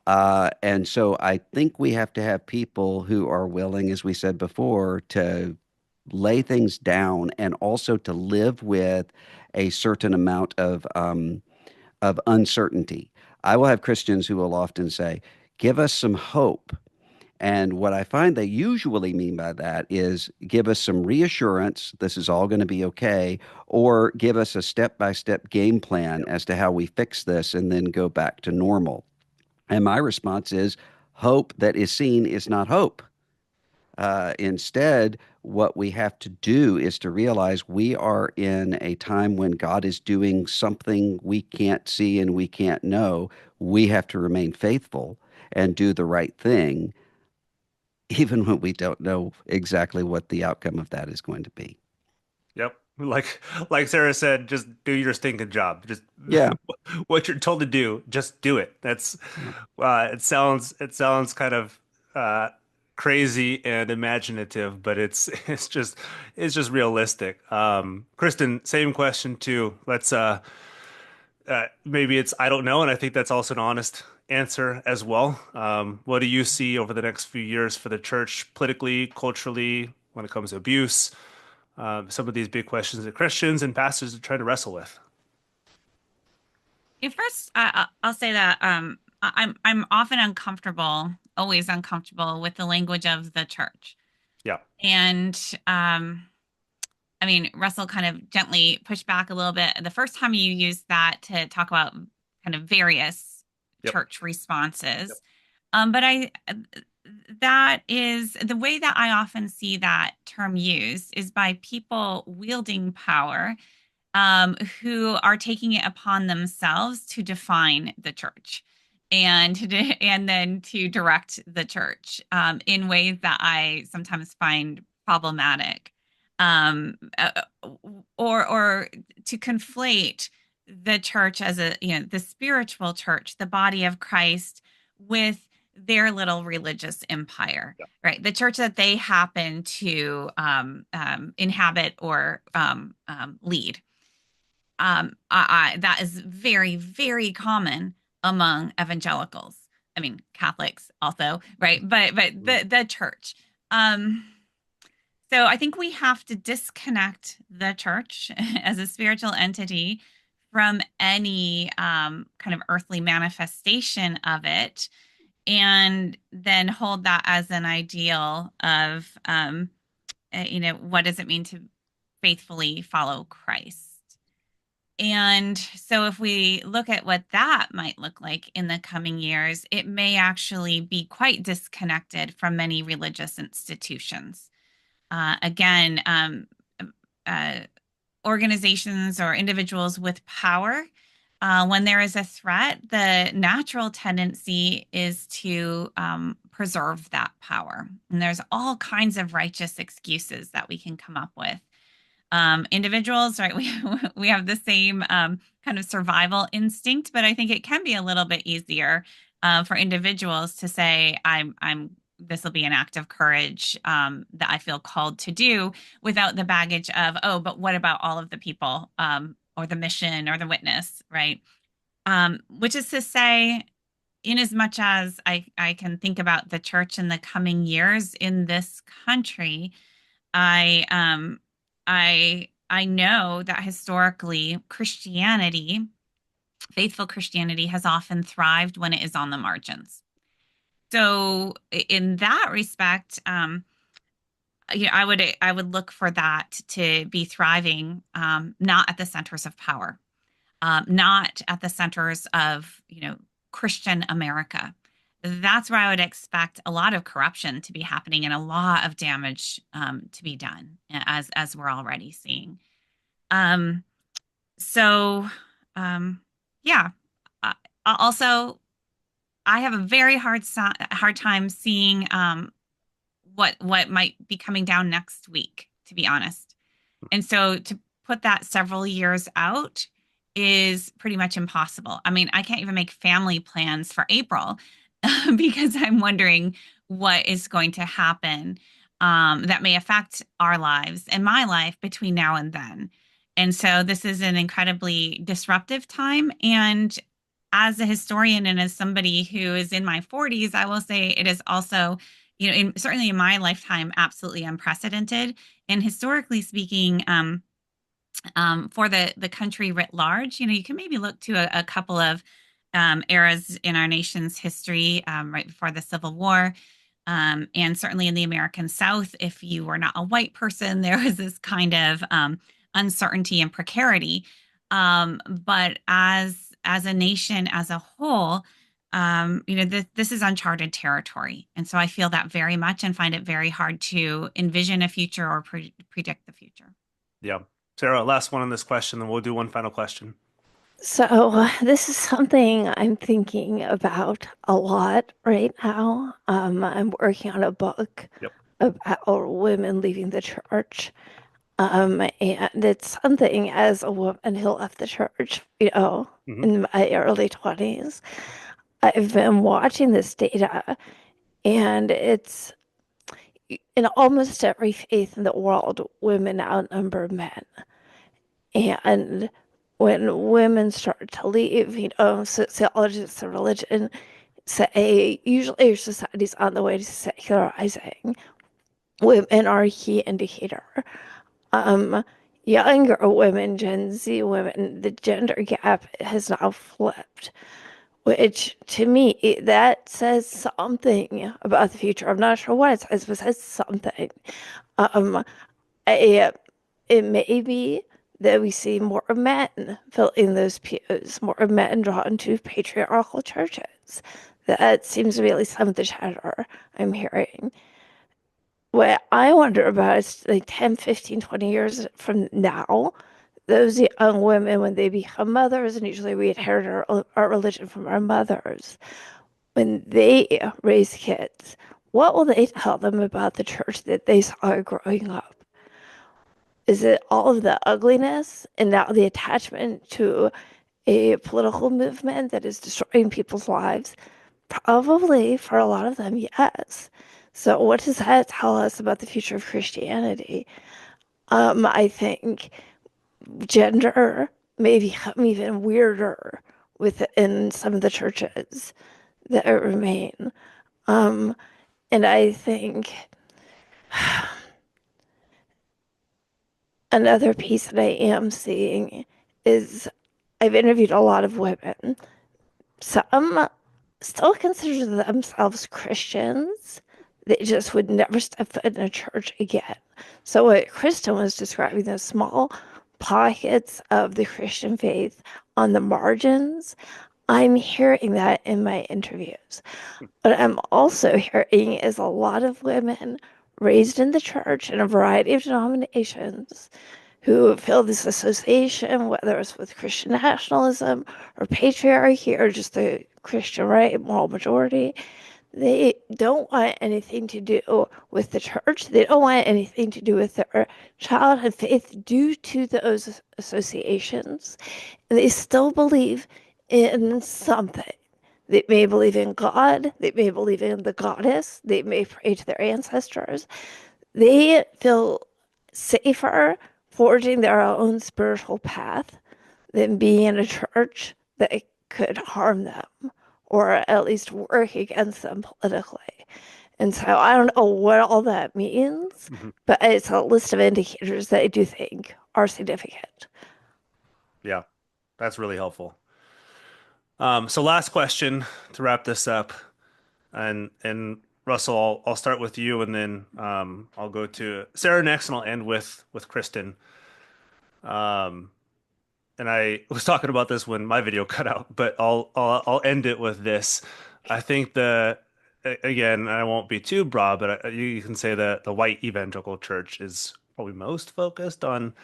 And so I think we have to have people who are willing, as we said before, to lay things down and also to live with a certain amount of uncertainty. I will have Christians who will often say, "Give us some hope." And what I find they usually mean by that is give us some reassurance, this is all going to be okay, or give us a step-by-step game plan as to how we fix this and then go back to normal. And my response is hope that is seen is not hope. Instead, what we have to do is to realize we are in a time when God is doing something we can't see and we can't know. We have to remain faithful and do the right thing, even when we don't know exactly what the outcome of that is going to be. Yep. Like Sarah said, just do your stinking job. Just Yeah. what you're told to do, just do it. That's Yeah. it sounds kind of uh crazy and imaginative, but it's just realistic. Kristen, same question too. Let's maybe it's I don't know, and I think that's also an honest answer as well. What do you see over the next few years for the church politically, culturally, when it comes to abuse? Some of these big questions that Christians and pastors are trying to wrestle with. First, I'll say that I'm often uncomfortable, always uncomfortable with the language of the church. Yeah. And I mean, Russell kind of gently pushed back a little bit the first time you used that to talk about kind of various Yep. church Yep. responses. But that is the way that I often see that term used is by people wielding power who are taking it upon themselves to define the church and then to direct the church in ways that I sometimes find problematic, or to conflate the church as the spiritual church, the body of Christ, with their little religious empire, Yeah. right? The church that they happen to inhabit or lead. That is very, very common among evangelicals. I mean, Catholics also, right? But Mhm. the church. Um, so I think we have to disconnect the church as a spiritual entity from any kind of earthly manifestation of it, and then hold that as an ideal of, what does it mean to faithfully follow Christ? And so, if we look at what that might look like in the coming years, it may actually be quite disconnected from many religious institutions. Again, uh, organizations or individuals with power, when there is a threat, the natural tendency is to preserve that power. And there's all kinds of righteous excuses that we can come up with. Individuals, right? We have the same kind of survival instinct, but I think it can be a little bit easier for individuals to say, "I'm." This will be an act of courage that I feel called to do, without the baggage of, "Oh, but what about all of the people or the mission or the witness?" Right? Which is to say, in as much as I can think about the church in the coming years in this country, I I know that historically faithful Christianity has often thrived when it is on the margins. So in that respect, I would look for that to be thriving, not at the centers of power, not at the centers of Christian America. That's where I would expect a lot of corruption to be happening and a lot of damage to be done, as we're already seeing. Um, so, yeah. Uh, Also, I have a very hard time seeing what might be coming down next week, to be honest. And so, to put that several years out is pretty much impossible. I mean, I can't even make family plans for April because I'm wondering what is going to happen that may affect our lives and my life between now and then. And so this is an incredibly disruptive time. And as a historian and as somebody who is in my 40s, I will say it is also, certainly in my lifetime, absolutely unprecedented. And historically speaking, for the country writ large, you can maybe look to a couple of eras in our nation's history, right before the Civil War. And certainly in the American South, if you were not a white person, there was this kind of uncertainty and precarity. But as a nation as a whole, this is uncharted territory, and so I feel that very much and find it very hard to envision a future or predict the future. Yeah. Sarah, last one on this question, then we'll do one final question. So this is something I'm thinking about a lot right now. I'm working on a book Yep. about women leaving the church. And it's something as a woman who left the church, Hmm. in my early 20s, I've been watching this data, and it's in almost every faith in the world, women outnumber men. And when women start to leave, sociologists of religion say usually your society's on the way to secularizing. Women are a key indicator. Um, Younger women, Gen Z women, the gender gap has now flipped, which to me, that says something about the future. I'm not sure what it says, but it says something. Um, I, it may be that we see more men filling those pews, more men drawn to patriarchal churches. That seems to be at least some of the chatter I'm hearing. What I wonder about is like 10, 15, 20 years from now, those young women, when they become mothers, and usually we inherit our religion from our mothers, when they raise kids, what will they tell them about the church that they saw growing up? Is it all of the ugliness and now the attachment to a political movement that is destroying people's lives? Probably for a lot of them, yes. So, what does that tell us about the future of Christianity? I think gender may become even weirder within some of the churches that remain. Um, and I think another piece that I am seeing is I've interviewed a lot of women. Some still consider themselves Christians. They just would never step foot in a church again. So, what Kristen was describing, those small pockets of the Christian faith on the margins, I'm hearing that in my interviews. What I'm also hearing is a lot of women raised in the church in a variety of denominations who feel this association, whether it's with Christian nationalism or patriarchy or just the Christian right, moral majority. They don't want anything to do with the church. They don't want anything to do with their childhood faith due to those associations. And they still believe in something. They may believe in God. They may believe in the goddess. They may pray to their ancestors. They feel safer forging their own spiritual path than being in a church that could harm them or at least work against them politically. And so I don't know what all that means, Hmm. but it's a list of indicators that I do think are significant. Yeah, that's really helpful. So last question to wrap this up, and Russell, I'll start with you, and then I'll go to Sarah next, and I'll end with Kristen. Um, and I was talking about this when my video cut out, but I'll end it with this. I think again, I won't be too broad, but you can say that the White Evangelical Church is probably most focused on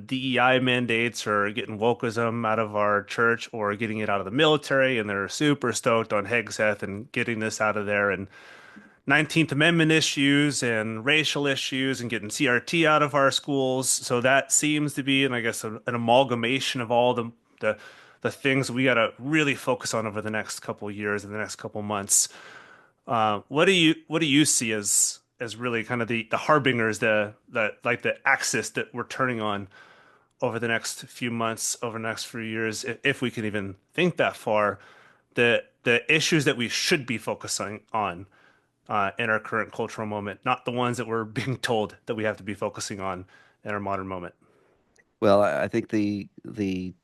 DEI mandates or getting wokeism out of our church or getting it out of the military, and they're super stoked on Hegseth and getting this out of there. And 19th Amendment issues and racial issues and getting CRT out of our schools. So that seems to be, and I guess, an amalgamation of all the the things we got to really focus on over the next couple of years and the next couple of months. What do you see as really kind of the harbingers, the like the axis that we're turning on over the next few months, over the next few years, if we can even think that far, the issues that we should be focusing on in our current cultural moment, not the ones that we're being told that we have to be focusing on in our modern moment. Well, I think the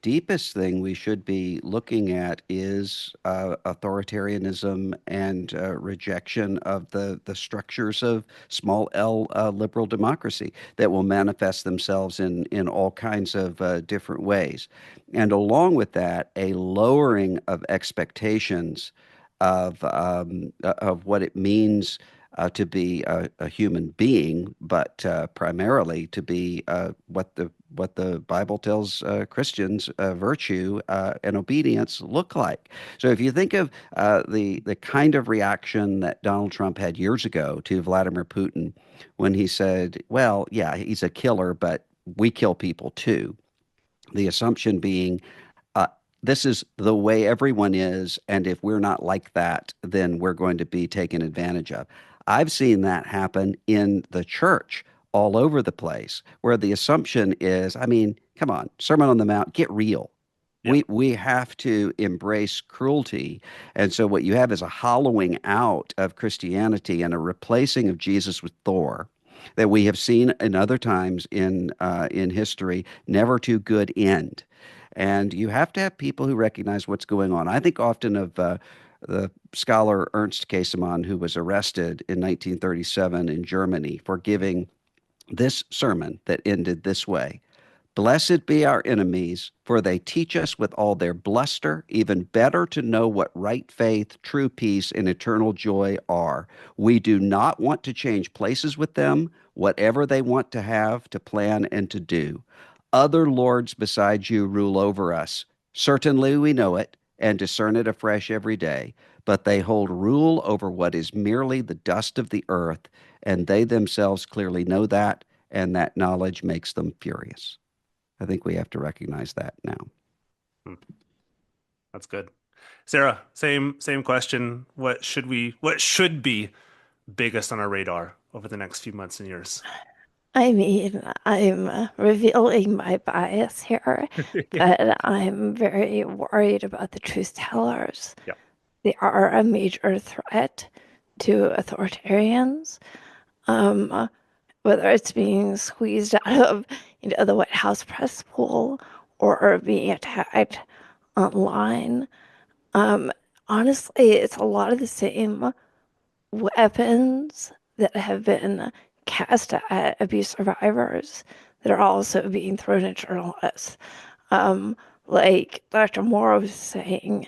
deepest thing we should be looking at is authoritarianism and rejection of the structures of small L liberal democracy that will manifest themselves in all kinds of different ways. And along with that, a lowering of expectations of what it means to be a human being, but primarily to be what the Bible tells Christians virtue and obedience look like. So if you think of the kind of reaction that Donald Trump had years ago to Vladimir Putin when he said, "Well, yeah, he's a killer, but we kill people too." The assumption being uh, this is the way everyone is, and if we're not like that, then we're going to be taken advantage of. I've seen that happen in the church all over the place, where the assumption is, I mean, come on, Sermon on the Mount, get real. Yep. We have to embrace cruelty. And so what you have is a hollowing out of Christianity and a replacing of Jesus with Thor that we have seen in other times in history, never to good end. And you have to have people who recognize what's going on. I think often of the scholar Ernst Käsemann, who was arrested in 1937 in Germany for giving this sermon that ended this way. Blessed be our enemies, for they teach us with all their bluster, even better to know what right faith, true peace, and eternal joy are. We do not want to change places with them, whatever they want to have, to plan, and to do. Other lords besides you rule over us. Certainly we know it, and discern it afresh every day, but they hold rule over what is merely the dust of the earth, and they themselves clearly know that, and that knowledge makes them furious. I think we have to recognize that now. Hmm, that's good. Sarah, same question. What should be biggest on our radar over the next few months and years? I mean, I'm revealing my bias here, Yeah. but I'm very worried about the truth tellers. Yeah. They are a major threat to authoritarians. Um, Whether it's being squeezed out of, the White House press pool or being attacked online. Um, Honestly, it's a lot of the same weapons that have been cast at abuse survivors that are also being thrown at journalists. Um, like Dr. Moore was saying,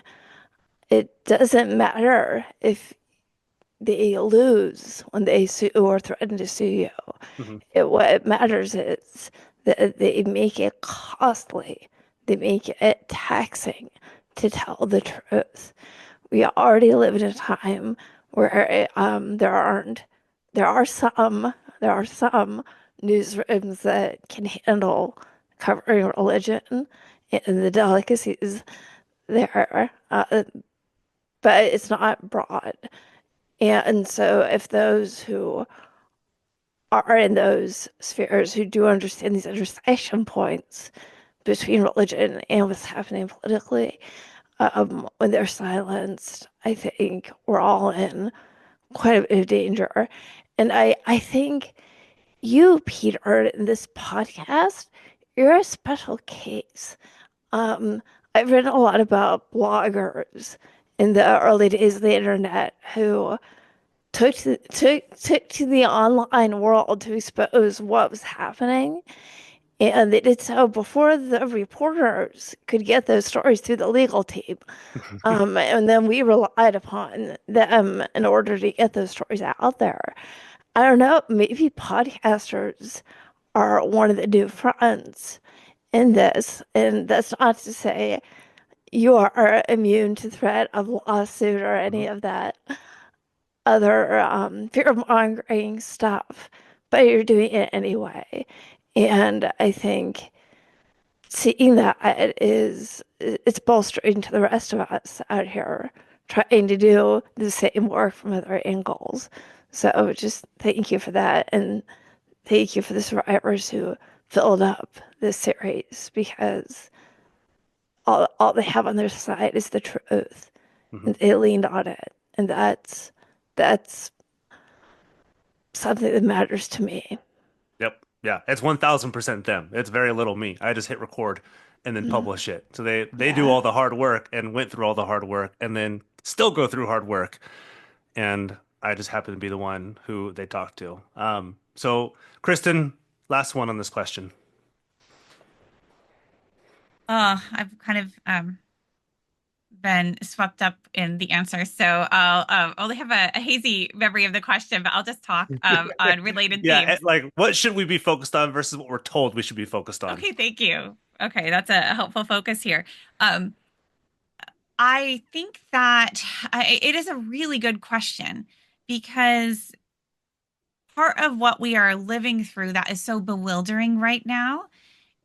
it doesn't matter if they lose when they sue or threaten to sue you. Hmm. What matters is that they make it costly, they make it taxing to tell the truth. We already live in a time where there are there are some newsrooms that can handle covering religion and the delicacies there, but it's not broad. And so, if those who are in those spheres who do understand these intersection points between religion and what's happening politically, when they're silenced, I think we're all in quite a bit of danger. And I think you, Peter, in this podcast, you're a special case. Um, I've written a lot about bloggers in the early days of the internet who took to the online world to expose what was happening. And they did so before the reporters could get those stories through the legal team. And then we relied upon them in order to get those stories out there. I don't know, maybe podcasters are one of the new fronts in this. And that's not to say you are immune to threat of lawsuit or any of that. other fear-mongering stuff, but you're doing it anyway. And I think seeing that it's bolstering to the rest of us out here trying to do the same work from other angles. So just thank you for that, and thank you for the survivors who filled up this series, because all they have on their side is the truth, Hmm. and they leaned on it, and that's something that matters to me. Yep. Yeah. It's 1000% them. It's very little me. I just hit record and then Mm, publish it. So they do yeah. all the hard work and went through all the hard work and then still go through hard work. And I just happen to be the one who they talk to. So Kristin, last one on this question. Oh, I've kind of been swept up in the answer, so I'll only have a hazy memory of the question, but I'll just talk on related Yeah, themes. like what should we be focused on versus what we're told we should be focused on? Okay, thank you. Okay, that's a helpful focus here. Um, I think that it is a really good question because part of what we are living through that is so bewildering right now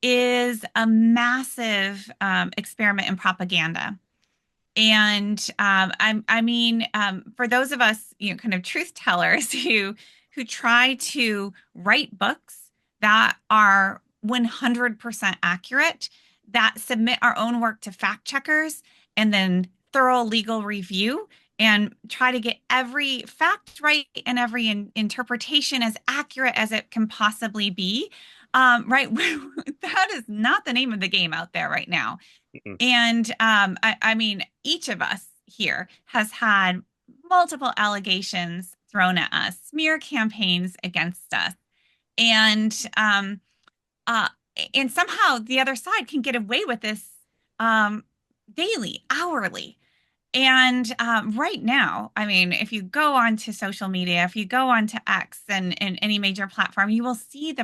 is a massive experiment in propaganda. And I mean, for those of us, kind of truth tellers who try to write books that are 100% accurate, that submit our own work to fact checkers and then thorough legal review and try to get every fact right and every interpretation as accurate as it can possibly be. Right, that is not the name of the game out there right now. Mm-mm. And I mean, each of us here has had multiple allegations thrown at us, smear campaigns against us, and uh, and somehow the other side can get away with this um, daily, hourly. And right now, I mean, if you go onto social media, if you go onto X and any major platform, you will see the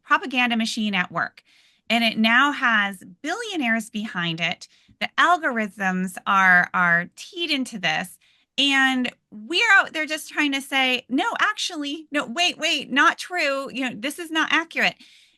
propaganda machine at work. And it now has billionaires behind it. The algorithms are teed into this. And we're out there just trying to say, no, actually, no, wait, not true. This is not accurate.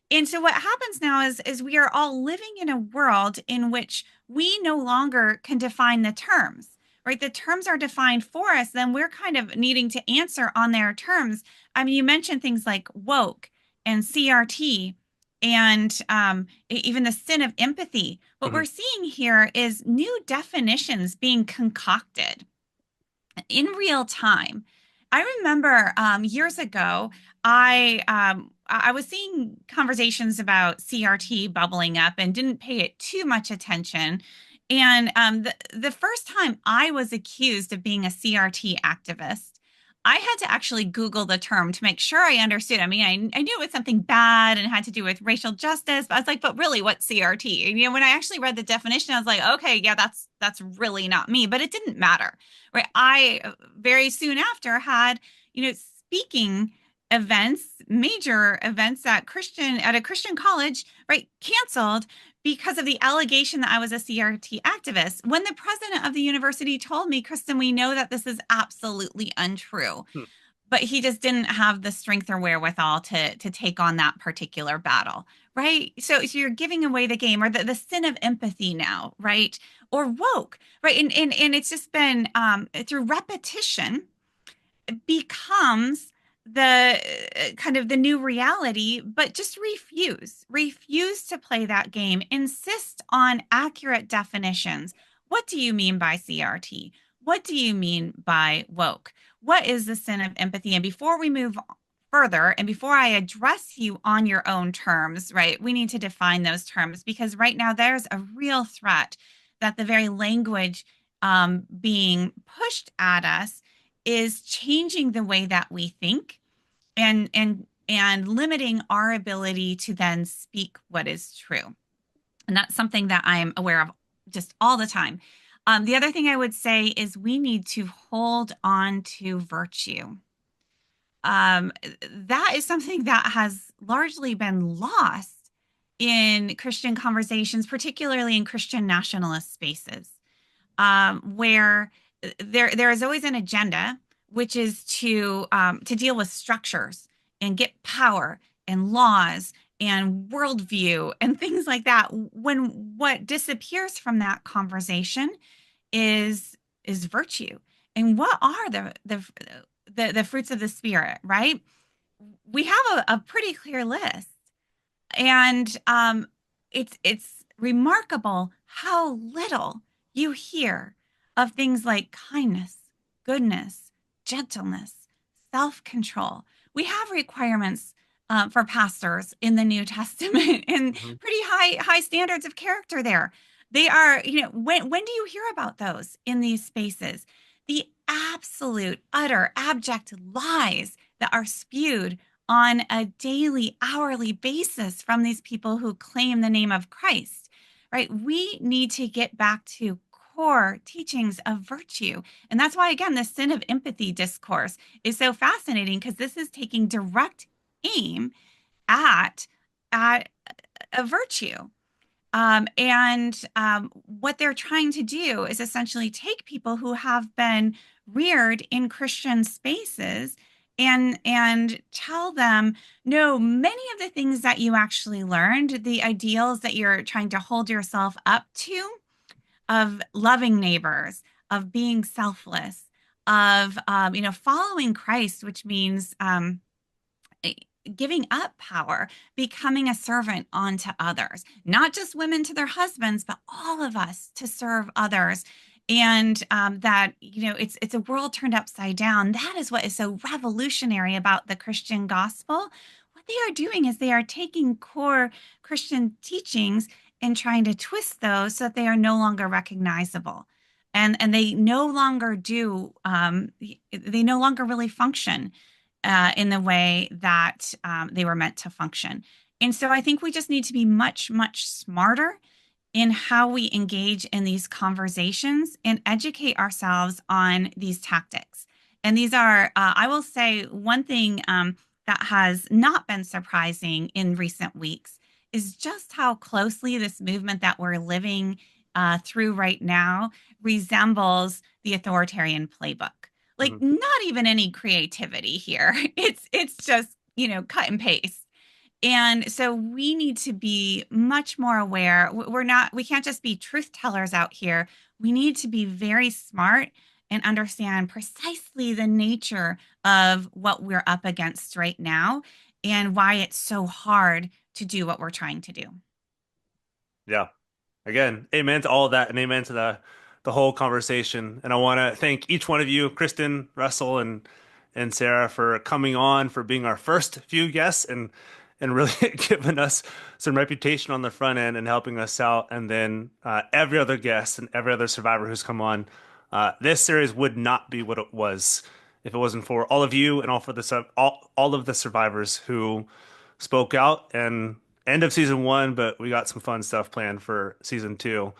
And so what happens now is we are all living in a world in which we no longer can define the terms, right? The terms are defined for us, then we're kind of needing to answer on their terms. I mean, you mentioned things like woke and CRT and even the sin of empathy. What Hmm. we're seeing here is new definitions being concocted in real time. I remember years ago, I was seeing conversations about CRT bubbling up and didn't pay it too much attention. And the first time I was accused of being a CRT activist, I had to actually Google the term to make sure I understood. I mean, I knew it was something bad and had to do with racial justice, but I was like, but really, what's CRT? And when I actually read the definition, I was like, okay, yeah, that's really not me. But it didn't matter, right? I very soon after had, speaking events, major events at a Christian college, right, canceled because of the allegation that I was a CRT activist. When the president of the university told me, Kristin, we know that this is absolutely untrue, but he just didn't have the strength or wherewithal to take on that particular battle, right? So you're giving away the game, or the sin of empathy now, right? Or woke, right? And it's just been through repetition becomes the kind of the new reality, but just refuse to play that game. Insist on accurate definitions. What do you mean by CRT? What do you mean by woke? What is the sin of empathy? And before we move further, and before I address you on your own terms, right, we need to define those terms, because right now there's a real threat that the very language being pushed at us is changing the way that we think, and limiting our ability to then speak what is true. And that's something that I'm aware of just all the time. The other thing I would say is we need to hold on to virtue. That is something that has largely been lost in Christian conversations, particularly in Christian nationalist spaces, where there is always an agenda, which is to deal with structures and get power and laws and worldview and things like that. When what disappears from that conversation is virtue. And what are the fruits of the spirit, right? We have a pretty clear list, and it's remarkable how little you hear of things like kindness, goodness, gentleness, self-control. We have requirements for pastors in the New Testament and Mhm. pretty high standards of character there. They are, when do you hear about those in these spaces? The absolute, utter, abject lies that are spewed on a daily, hourly basis from these people who claim the name of Christ, right? We need to get back to core teachings of virtue. And that's why, again, the sin of empathy discourse is so fascinating, because this is taking direct aim at, at a virtue. And what they're trying to do is essentially take people who have been reared in Christian spaces and tell them, no, many of the things that you actually learned, the ideals that you're trying to hold yourself up to, of loving neighbors, of being selfless, of following Christ, which means giving up power, becoming a servant unto others, not just women to their husbands, but all of us to serve others. And that, it's a world turned upside down. That is what is so revolutionary about the Christian gospel. What they are doing is they are taking core Christian teachings and trying to twist those so that they are no longer recognizable. And they no longer do, they no longer really function in the way that they were meant to function. And so I think we just need to be much, much smarter in how we engage in these conversations and educate ourselves on these tactics. And these are, I will say, one thing that has not been surprising in recent weeks is just how closely this movement that we're living through right now resembles the authoritarian playbook. Like, Mhm. not even any creativity here. It's just, cut and paste. And so we need to be much more aware. We can't just be truth tellers out here. We need to be very smart and understand precisely the nature of what we're up against right now and why it's so hard to do what we're trying to do. Yeah. Again, amen to all of that and amen to the whole conversation. And I want to thank each one of you, Kristin, Russell, and Sarah, for coming on, for being our first few guests and really giving us some reputation on the front end and helping us out. And then every other guest and every other survivor who's come on. This series would not be what it was if it wasn't for all of you and all of the survivors who spoke out. And end of season one, but we got some fun stuff planned for season two.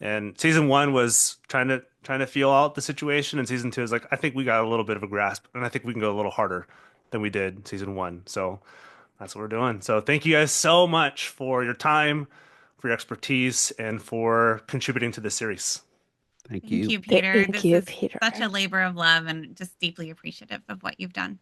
And season one was trying to feel out the situation, and season two is like I think we got a little bit of a grasp, and I think we can go a little harder than we did season one. So that's what we're doing. So thank you guys so much for your time, for your expertise, and for contributing to this series. Thank Thank you. you, Peter. Thank This you, is Peter. such a labor of love and just deeply appreciative of what you've done.